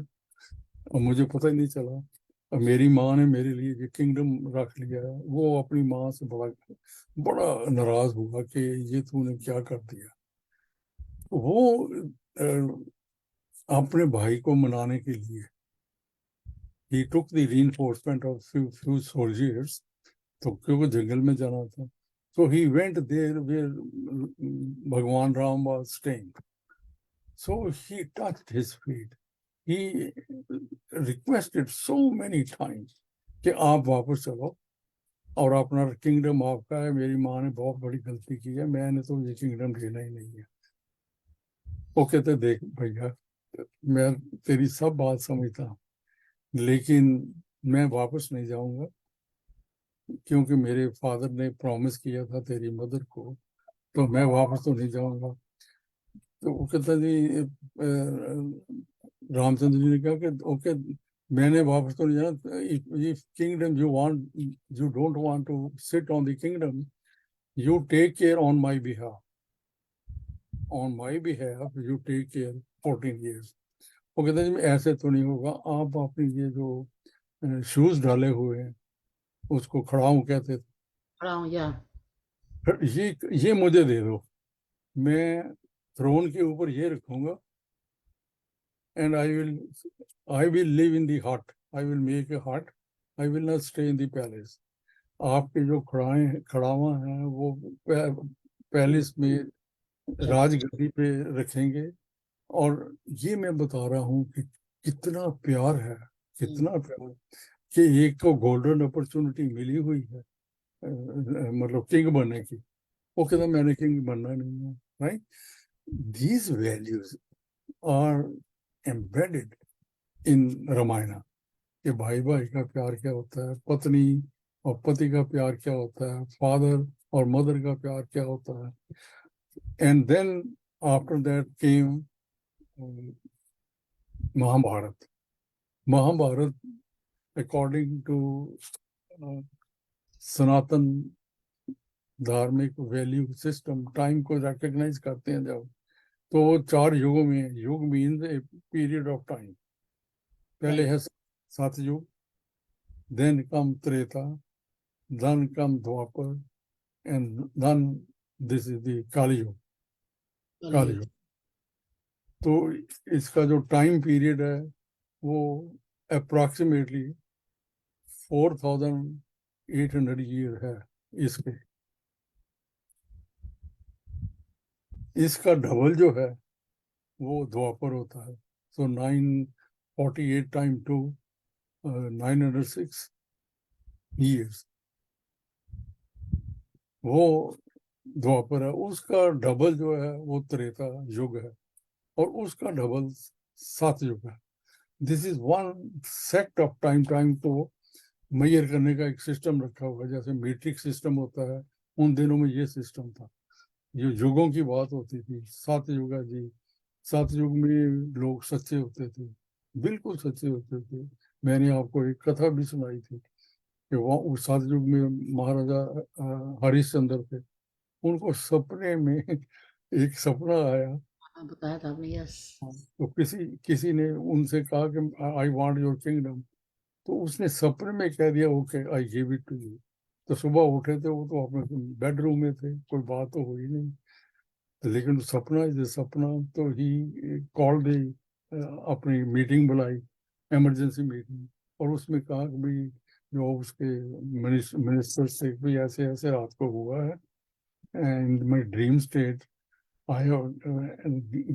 और मुझे पता ही नहीं चला, और मेरी माँ ने मेरे लिए ये किंगडम रख लिया है। वो अपनी माँ से बड़ा बड़ा नाराज हुआ कि ये तूने क्या कर दिया। वो अपने भाई को मनाने के लिए he took the reinforcement of few soldiers, तो क्योंकि जंगल में जाना था, so he went there where भगवान Ram was staying, so he touched his feet, he requested so many times कि आप वापस चलो और अपना किंगडम आपका है, मेरी माँ ने बहुत बड़ी गलती की है, मैंने तो ये किंगडम लेना ही नहीं है। वो कहते देख भैया, मैं तेरी सब बात समझता हूँ, लेकिन मैं वापस नहीं जाऊंगा, क्योंकि मेरे फादर ने प्रॉमिस किया था तेरी मदर को, तो मैं वापस तो नहीं जाऊंगा। तो वो कहता जी, रामचंद्र जी ने कहा कि ओके, मैंने वापस तो नहीं जाना, if kingdom you want, you don't want to sit on the kingdom, you take care on my behalf, on my behalf you take care 14 years. वो कहता जी ऐसे तो नहीं होगा, आप अपनी ये जो शूज डाले हुए हैं, उसको खड़ाऊं कहते थे, Around, yeah. ये मुझे दे दो, मैं थ्रोन के ऊपर ये रखूंगा, and I will live in the hut, I will make a hut, I will not stay in the palace. आपके जो खड़ावा हैं वो पैलेस में Yeah. राजगद्दी पे रखेंगे। और ये मैं बता रहा हूँ कि कितना प्यार है, Mm. कितना प्यार, कि एक को गोल्डन अपॉर्चुनिटी मिली हुई है, मतलब किंग बनने की, वो कहता मैंने किंग बनना नहीं है, right. These values are embedded in Ramayana, कि भाई भाई का प्यार क्या होता है, पत्नी और पति का प्यार क्या होता है, फादर और मदर का प्यार क्या होता है। And then after that came Mahabharat. Mahabharat according to Sanatan धार्मिक वैल्यू सिस्टम, टाइम को रिकग्नाइज करते हैं जब, तो वो 4 युगों में, yug means a period of time. पहले Right. है Satyug, then come Treta, then come Dwapar, and then this is the Kalyug, Kali. Kalyug. तो इसका जो टाइम पीरियड है वो अप्रोक्सीमेटली 4800 ईयर है इसके। इसका डबल जो है वो द्वापर होता है. So 948 times 2, 906 years. वो द्वापर है. उसका डबल जो है वो त्रेता युग है, और उसका डबल सतयुग है. This is one sect of time को मेजर करने का एक सिस्टम रखा हुआ है. जैसे मीट्रिक सिस्टम होता है, उन दिनों में ये सिस्टम था. ये युगों की बात होती थी. सतयुग है जी. सतयुग में लोग सच्चे होते थे, बिल्कुल सच्चे होते थे. मैंने आपको एक कथा भी सुनाई थी कि वहाँ उस सतयुग में महाराजा हरिश्चंद्र थे. उनको सपने में एक सपना आया. हाँ, बताया था आपने. यस. तो किसी किसी ने उनसे कहा कि आई वांट योर किंगडम. तो उसने सपने में कह दिया okay I give it to you. तो सुबह उठे थे वो तो अपने बेडरूम में थे, कोई बात तो हुई नहीं. तो लेकिन सपना इज सपना. तो ही कॉल दी, अपनी मीटिंग बुलाई, इमरजेंसी मीटिंग. और उसमें कहा कि भाई जो उसके मिनिस्टर से भी ऐसे ऐसे रात को हुआ है, and my dream state I have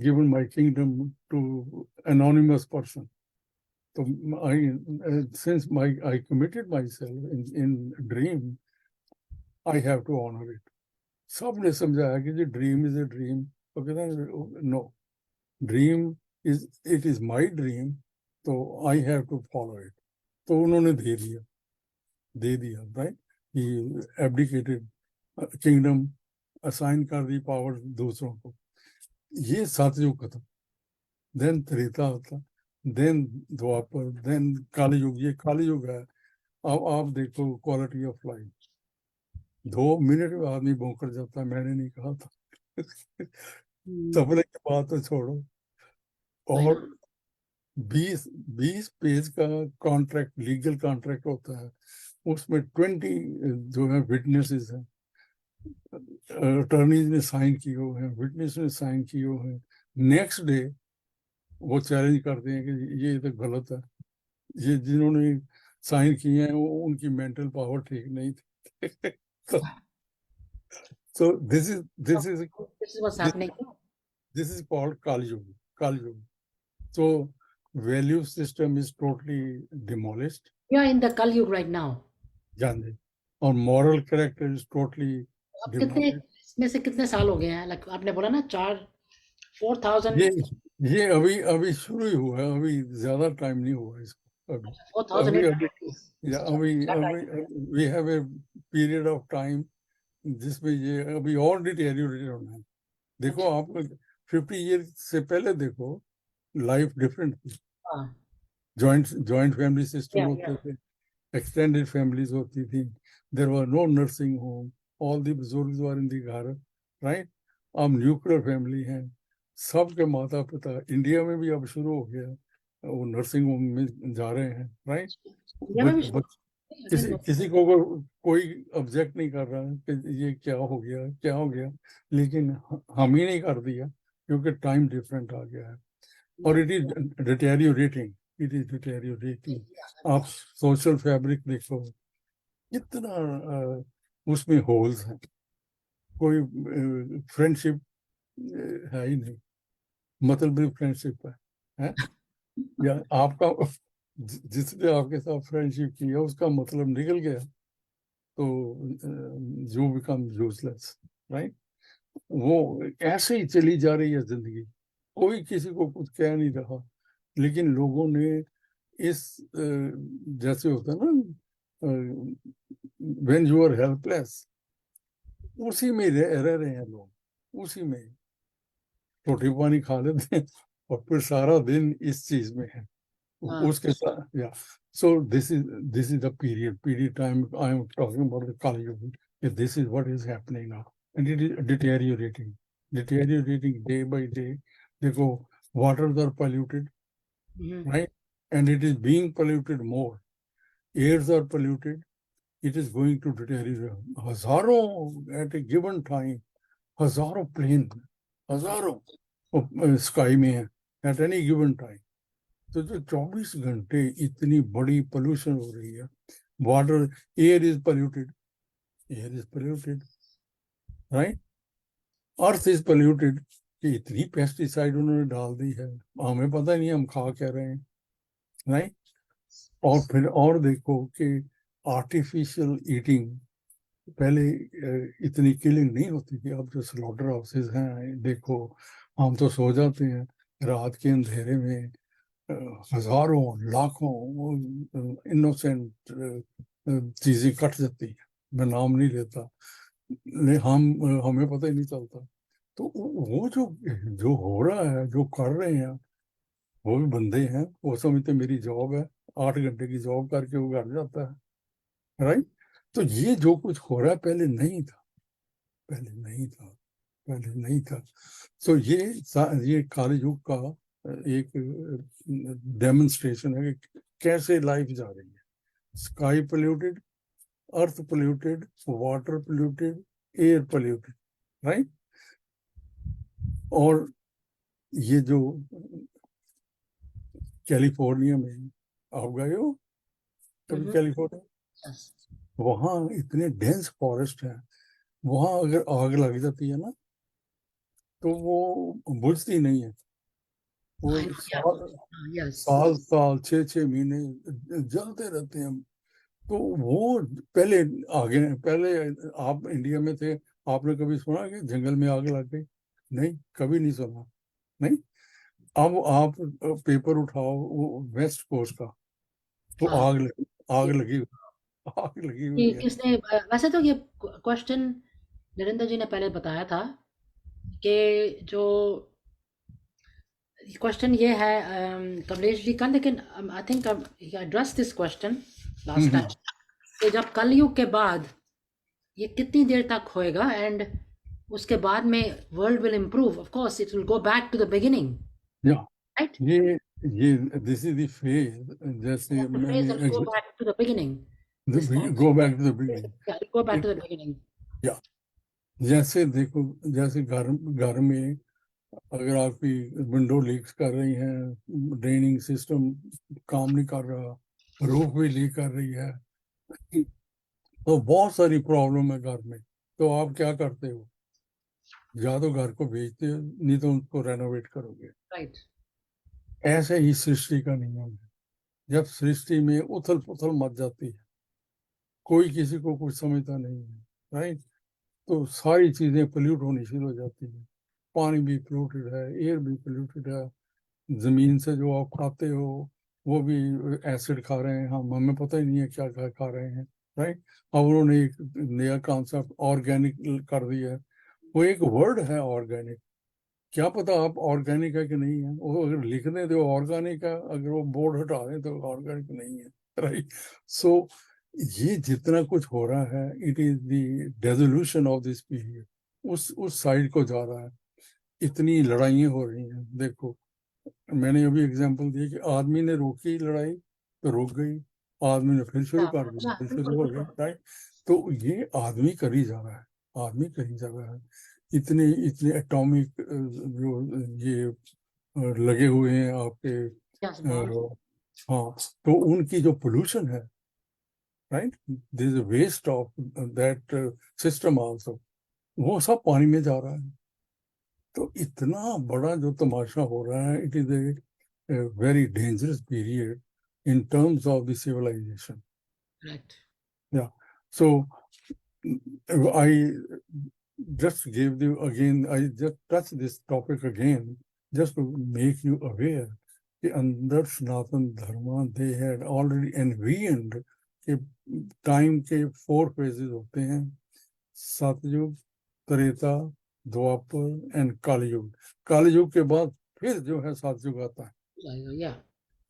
given my kingdom to anonymous person. So since I committed myself in dream, I have to honor it. सबने समझाया कि जी ड्रीम इज ए ड्रीम. तो कहता है no, dream is it is my dream, तो I have to follow it. तो उन्होंने दे दिया right. He abdicated kingdom, assign कर दी पावर दूसरों को. ये सतयुग खत्म. देन त्रेता आता, देन द्वापर, देन कालयुग. ये कालयुग है. अब आप देखो क्वालिटी ऑफ लाइफ. 2 मिनट में आदमी भौंकर जाता है. मैंने नहीं कहा था. सपने की बात तो छोड़ो. और 20 पेज का कॉन्ट्रैक्ट, लीगल कॉन्ट्रैक्ट होता है. उसमें 20 जो है विटनेसेस हैं, अटर्नीज ने साइन किए हुए हैं, विटनेस ने साइन किए हुए हैं. नेक्स्ट डे वो चैलेंज करते हैं कि ये तो गलत है. ये जिन्होंने साइन किए हैं वो उनकी मेंटल पावर ठीक नहीं थी. so this is This is what's happening. this is called Kali Yuga. So value system is totally demolished. We are in the Kali Yuga right now. जानते. और moral character is totally अब कितने demolished. इसमें से कितने साल हो गए हैं? लाइक आपने बोला ना 4,000. ये अभी शुरू ही हुआ है. अभी ज्यादा टाइम नहीं हुआ इसको. अभी 4,800. we have a period of time जिसमें ये अभी और डिटेरियोरेट होना है. देखो आप 50 ईयर से पहले देखो, लाइफ डिफरेंट थी. जॉइंट फैमिली सिस्टम होते थे, एक्सटेंडेड फैमिलीज होती थी. There were no nursing home, all the बुजुर्ग वर इन द घर, राइट. अब न्यूक्लियर फैमिली है. सबके माता पिता इंडिया में भी अब शुरू हो गया, वो नर्सिंग होम में जा रहे हैं, राइट. किसी को कोई ऑब्जेक्ट नहीं कर रहा है कि ये क्या हो गया. लेकिन हम ही नहीं कर दिया क्योंकि टाइम डिफरेंट आ गया है. और इट इज डिटेरियोरेटिंग. आप सोशल फैब्रिक देखो, कितना उसमें होल्स हैं. कोई फ्रेंडशिप है ही नहीं. मतलब फ्रेंडशिप है या आपका जिसने आपके साथ फ्रेंडशिप की है उसका मतलब निकल गया तो यू बिकम यूजलेस, राइट. वो ऐसे ही चली जा रही है जिंदगी. कोई किसी को कुछ कह नहीं रहा. लेकिन लोगों ने इस जैसे होता है ना, व्हेन यू आर हेल्पलेस, उसी में रह रहे हैं लोग. उसी में रोटी पानी खा लेते हैं और फिर सारा दिन इस चीज में है. उसके साथ या so this is the period time I am talking about the Kali Yuga. This is what is happening now, and it is deteriorating day by day. देखो, waters are polluted, right, and it is being polluted more. Airs are polluted. It is going to deteriorate. हजारों at a given time, हजारों plane, हजारों sky में है at any given time. तो जो 24 घंटे इतनी बड़ी पोल्यूशन हो रही है. Water, air is polluted, right. Earth is polluted, कि इतनी पेस्टिसाइड उन्होंने डाल दी है, हमें पता नहीं हम खा क्या रहे हैं, नहीं। और फिर और देखो कि आर्टिफिशियल ईटिंग, पहले इतनी किलिंग नहीं होती थी। अब जो स्लॉटर हाउसेज हैं, देखो हम तो सो जाते हैं, रात के अंधेरे में हजारों लाखों इनोसेंट चीजें कट जाती हैं। मैं नाम नहीं लेता, हमें पता ही नहीं चलता। तो वो जो जो हो रहा है, जो कर रहे हैं, वो भी बंदे हैं, वो समझते मेरी जॉब है, 8 घंटे की जॉब करके वो घर जाता है, राइट। तो ये जो कुछ हो रहा है पहले नहीं था, पहले नहीं था, पहले नहीं था। सो ये काली युग का एक डेमोन्स्ट्रेशन है कि कैसे लाइफ जा रही है। Sky polluted, earth polluted, water polluted, air polluted, right. और ये जो कैलिफोर्निया में, आप गए हो कभी कैलिफोर्निया? Yes. वहाँ इतने डेंस फॉरेस्ट हैं, वहाँ अगर आग लग जाती है ना, तो वो बुझती नहीं है, वो I know, yeah. Yes. साल साल 6 6 महीने जलते रहते हैं। तो वो पहले आगे, पहले आप इंडिया में थे, आपने कभी सुना कि जंगल में आग लग गई? नहीं, कभी नहीं सुना, नहीं। अब आप पेपर उठाओ वो वेस्ट कोस्ट का, तो हाँ, आग लगी, आग लगी कि हुई है। किसने वैसे तो ये क्वेश्चन नरेंद्र जी ने पहले बताया था कि जो क्वेश्चन ये है कमलेश जी का, लेकिन I think address this question last time कि जब कलयुग के बाद ये कितनी देर तक होएगा, एंड उसके बाद में world will improve, of course it will go back to the beginning, या राइट? ये दिस इज द फेज, जैसे The phrase will go back to the beginning. This thought, go back to the beginning. yeah, it'll go back to the beginning. या जैसे देखो, जैसे घर घर में अगर आपकी विंडो लीक्स कर रही हैं, ड्रेनिंग सिस्टम काम नहीं कर रहा, रूफ भी लीक कर रही है, तो बहुत सारी प्रॉब्लम है घर में। तो आप क्या करते हो? या तो घर को बेचते हो, नहीं तो उनको रेनोवेट करोगे। Right. ऐसे ही सृष्टि का नियम है। जब सृष्टि में उथल पुथल मच जाती है, कोई किसी को कुछ समझता नहीं है, राइट, तो सारी चीजें पोल्यूट होनी शुरू हो जाती है। पानी भी पोल्यूटेड है, एयर भी पोल्यूटेड है, जमीन से जो आप खाते हो वो भी एसिड खा रहे हैं हम, हमें पता ही नहीं है क्या क्या खा रहे हैं, राइट। अब उन्होंने एक नया कॉन्सेप्ट ऑर्गेनिक कर दिया है। वो एक वर्ड है ऑर्गेनिक, क्या पता आप ऑर्गेनिक है कि नहीं है। वो अगर लिख दें तो ऑर्गेनिक है, अगर वो बोर्ड हटा दें तो ऑर्गेनिक नहीं है, राइट। सो ये जितना कुछ हो रहा है, it is the dissolution of this period, उस साइड को जा रहा है। इतनी लड़ाइयाँ हो रही हैं, देखो मैंने अभी एग्जांपल दिया कि आदमी ने रोकी लड़ाई तो रुक गई, आदमी ने फिर शुरू Yeah, कर दी yeah, फिर बिल्कुल, शुरू हो गई, बिल्कुल. राइट। तो ये आदमी करी जा रहा है, आदमी करी जा रहा है। इतने इतने एटॉमिक जो ये लगे हुए हैं आपके, Yes, bombs. हाँ, तो उनकी जो पोल्यूशन है, right, this waste of that system also, वो सब पानी में जा रहा है। तो इतना बड़ा जो तमाशा हो रहा है, it is a very dangerous period in terms of the civilization. Right. Yeah. So I just gave you again, I just touched this topic again just to make you aware कि अंदर सनातन धर्म they had already envisioned कि time के 4 phases होते हैं, सतयुग, त्रेता, द्वापर and कलयुग। कलयुग के बाद फिर जो है सतयुग आता है। Yeah.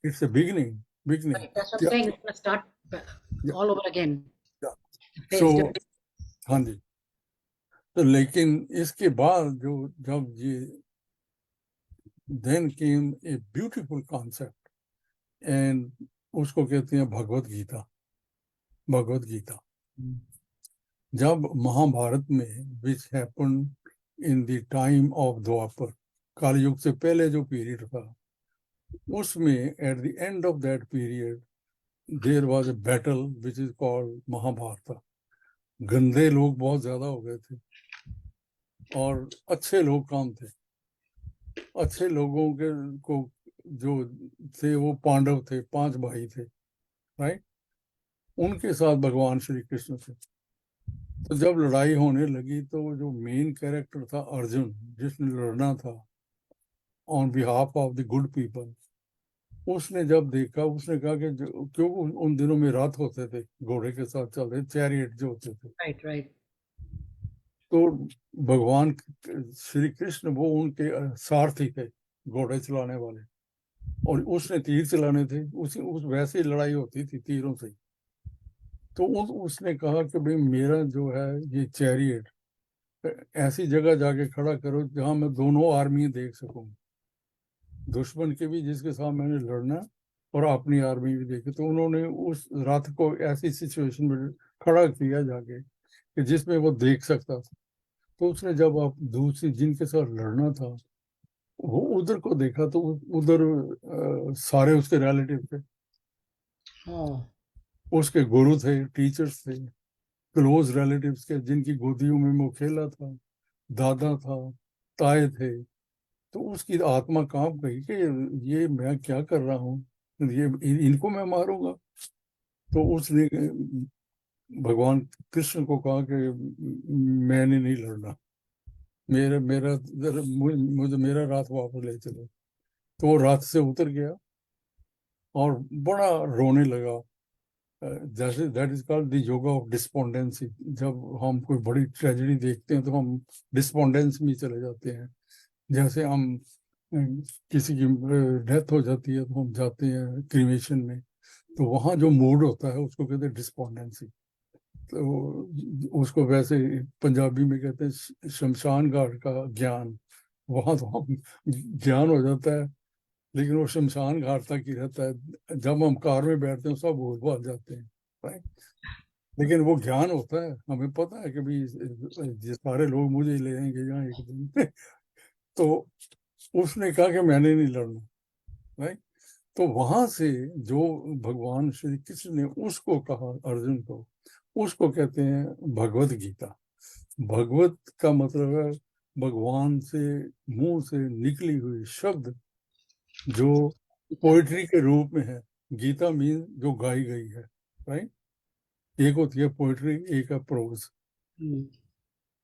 It's a beginning. Right. That's what I'm saying. It's going to start all over again. So Phase different. हाँ जी। तो लेकिन इसके बाद जो जब ये then came a beautiful concept, and उसको कहते हैं भगवत गीता। भगवत गीता जब महाभारत में, which happen in the time of Dwapar, Kalyug से पहले जो पीरियड था, उसमें at the end of that period there was a battle which is called Mahabharat. गंदे लोग बहुत ज्यादा हो गए थे और अच्छे लोग कम थे, अच्छे लोगों के को जो थे वो पांडव थे, 5 भाई थे, राइट? उनके साथ भगवान श्री कृष्ण थे। तो जब लड़ाई होने लगी तो जो मेन कैरेक्टर था अर्जुन, जिसने लड़ना था on behalf of the good people, उसने जब देखा, उसने कहा कि क्यों उन दिनों में रथ होते थे, घोड़े के साथ चलते, चैरियट जो होते थे, राइट राइट। तो भगवान श्री कृष्ण वो उनके सारथी थे, घोड़े चलाने वाले, और उसने तीर चलाने थे। उस वैसे ही लड़ाई होती थी तीरों से। तो उसने कहा कि भाई मेरा जो है ये चैरियट ऐसी जगह जाके खड़ा करो जहां मैं दोनों आर्मी देख सकूं, दुश्मन के भी जिसके साथ मैंने लड़ना और अपनी आर्मी भी देखी। तो उन्होंने उस रथ को ऐसी सिचुएशन में खड़ा किया जाके कि जिसमें वो देख सकता था। तो उसने जब आप दूसरी जिनके साथ लड़ना था वो उधर को देखा तो उधर सारे उसके रिलेटिव थे, Oh, उसके गुरु थे, टीचर्स थे, क्लोज रिलेटिव्स के जिनकी गोदियों में वो खेला था, दादा था, ताए थे। तो उसकी आत्मा कांप गई कि ये मैं क्या कर रहा हूँ, ये इनको मैं मारूंगा। तो उसने भगवान कृष्ण को कहा कि मैंने नहीं लड़ना, मेरा मेरा मुझे मेरा रात वापस ले चलो। तो वो रात से उतर गया और बड़ा रोने लगा। जैसे that is called the yoga of despondency. जब हम कोई बड़ी ट्रेजेडी देखते हैं तो हम डिस्पोंडेंस में चले जाते हैं। जैसे हम किसी की डेथ हो जाती है तो हम जाते हैं क्रीमेशन में, तो वहाँ जो मूड होता है उसको कहते हैं डिस्पोंडेंसी। तो उसको वैसे पंजाबी में कहते हैं शमशान घाट का ज्ञान। वहाँ तो हम ज्ञान हो जाता है लेकिन वो शमशान घाट तक ही रहता है। जब हम कार में बैठते हैं सब भूल भाल जाते हैं, right? लेकिन वो ज्ञान होता है, हमें पता है कि भाई ये सारे लोग मुझे ही ले जाएंगे यहाँ एक दिन। तो उसने कहा कि मैंने नहीं लड़ना, राइट? तो वहां से जो भगवान श्री कृष्ण ने उसको कहा अर्जुन को, उसको कहते हैं भगवत गीता। भगवत का मतलब है भगवान से मुंह से निकली हुई शब्द जो पोइट्री के रूप में है। गीता मीन जो गाई गई है, राइट? एक होती है पोइट्री, एक है प्रोज।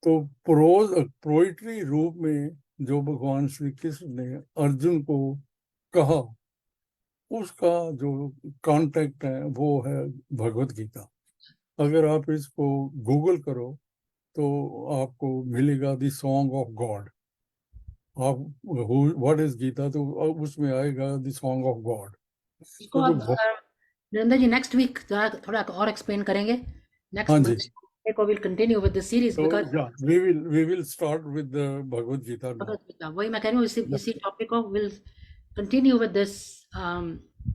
तो प्रोज पोइट्री रूप में जो भगवान श्री कृष्ण ने अर्जुन को कहा, उसका जो कॉन्टेक्ट है वो है भगवत गीता। अगर आप इसको गूगल करो तो आपको मिलेगा द सॉन्ग ऑफ गॉड। आप व्हाट इज गीता, तो उसमें आएगा द सॉन्ग ऑफ गॉड। इसको तो जो अब नरेंद्र जी नेक्स्ट वीक थोड़ा और एक्सप्लेन करेंगे। हाँ नेक्स्ट जी, मंडे को will continue with the series तो बिकॉज या we will start with the Bhagwat Gita now. Bhagwat Gita, वही मैं कह रही हूँ, इसी टॉपिक को will continue with this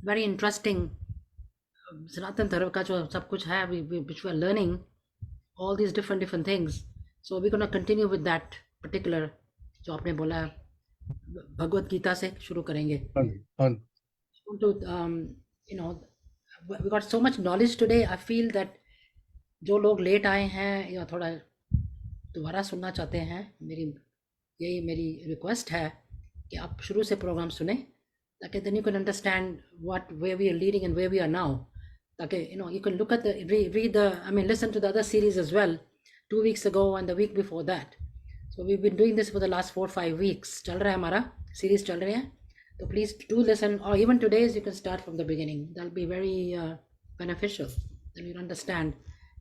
very interesting Sanatan Dharma का जो सब कुछ है which we are learning all these different things. So we're going to continue with that particular जो आपने बोला है, भगवत गीता से शुरू करेंगे। हाँ जी, हाँ जी। To you know, we got so much knowledge today. I feel that जो लोग लेट आए हैं या थोड़ा दोबारा सुनना चाहते हैं, यही मेरी रिक्वेस्ट है कि आप शुरू से प्रोग्राम सुने, ताकि then you can understand where we are leading and where we are now. ताकि you can look at read the, I mean, listen to the other series as well, 2 weeks ago and the week before that. So we've been doing this for the last 4-5 weeks. चल रहा है हमारा series चल रहे हैं, तो please do listen, or even today's you can start from the beginning. That'll be very beneficial. Then you'll understand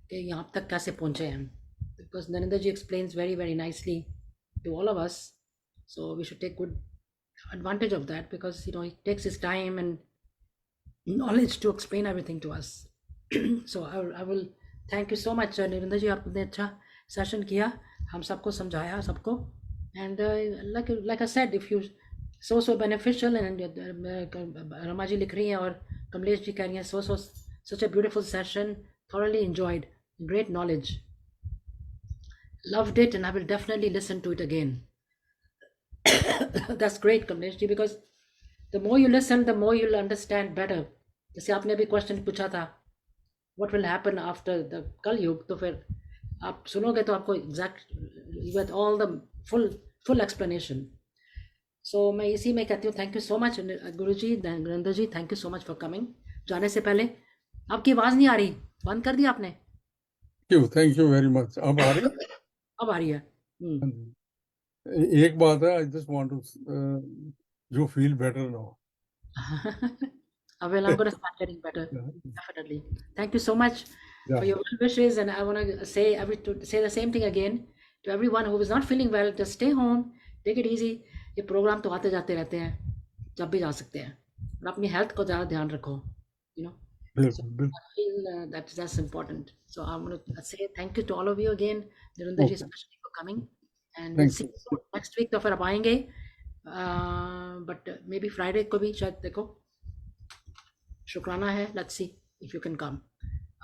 कि यहाँ तक कैसे पहुँचे हैं, because Narendra ji explains very very nicely to all of us. So we should take good advantage of that, because he takes his time and knowledge to explain everything to us. So I will thank you so much Narendra ji, आपने अच्छा session किया, हम सबको समझाया सबको, and like I said, if you so beneficial, and Rama ji लिख रही हैं और कमलेश जी कह रही हैं such a beautiful session, thoroughly enjoyed, great knowledge, loved it, and I will definitely listen to it again. That's great Kamlesh ji, because the more you listen the more you'll understand better. जैसे आपने भी question पूछा था what will happen after the कल युग, तो फिर आप सुनोगे तो आपको exact with all the full explanation. सो मैं इसी में कहती हूँ thank you so much Guru ji, Gurinder ji, thank you so much for coming. जाने से पहले आपकी आवाज़ नहीं आ रही, बंद कर दिया आपने? Thank you very much. अब आ रही? अब आ रही है। हाँ जी। एक बात है, I just want to you feel better now. Well, I'm going to start getting better, definitely. Thank you so much for your well wishes, and I want to say the same thing again to everyone who is not feeling well. Just stay home, take it easy. ये programme तो आते जाते रहते हैं, जब भी जा सकते हैं, और अपनी हेल्थ को ज़्यादा ध्यान रखो, you know. So बिल्कुल I feel that's important. So I want to say thank you to all of you again, Narinder ji, okay, especially for coming, and we'll thank see you. you soon. Next week तो फिर आप आएंगे, but maybe Friday को भी शायद देखो शुक्राना है, let's see if you can come.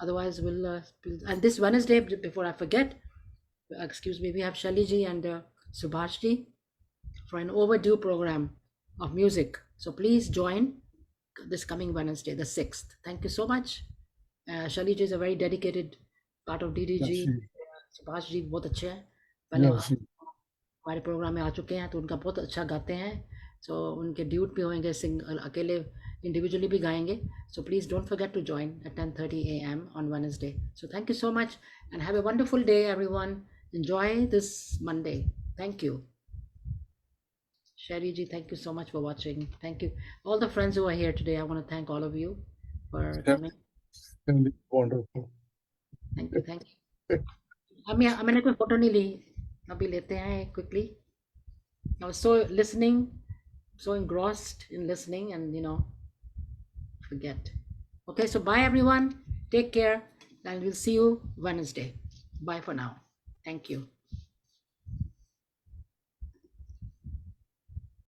Otherwise and this Wednesday, before I forget, excuse me, we have Shali ji and Subhash ji for an overdue program of music, so please join this coming Wednesday, the 6th. Thank you so much. Shali ji is a very dedicated part of DDG. Subhash ji बहुत अच्छे हैं, पहले हमारे programme में आ चुके हैं, तो उनका बहुत अच्छा गाते हैं। सो उनके ड्यूट भी होंगे, अकेले इंडिविजुअली भी गाएंगे। So please don't forget to join at 10:30 AM on Wednesday. So thank you so much and have a wonderful day, everyone. Enjoy this Monday. Thank you. Sherry ji, thank you so much for watching. Thank you. All the friends who are here today, I want to thank all of you for coming. Wonderful. Thank you, thank you. मैंने कोई photo नहीं ली, अभी लेते हैं quickly. I was so listening, so engrossed in listening, and forget. Okay, so bye everyone. Take care, and we'll see you Wednesday. Bye for now. Thank you.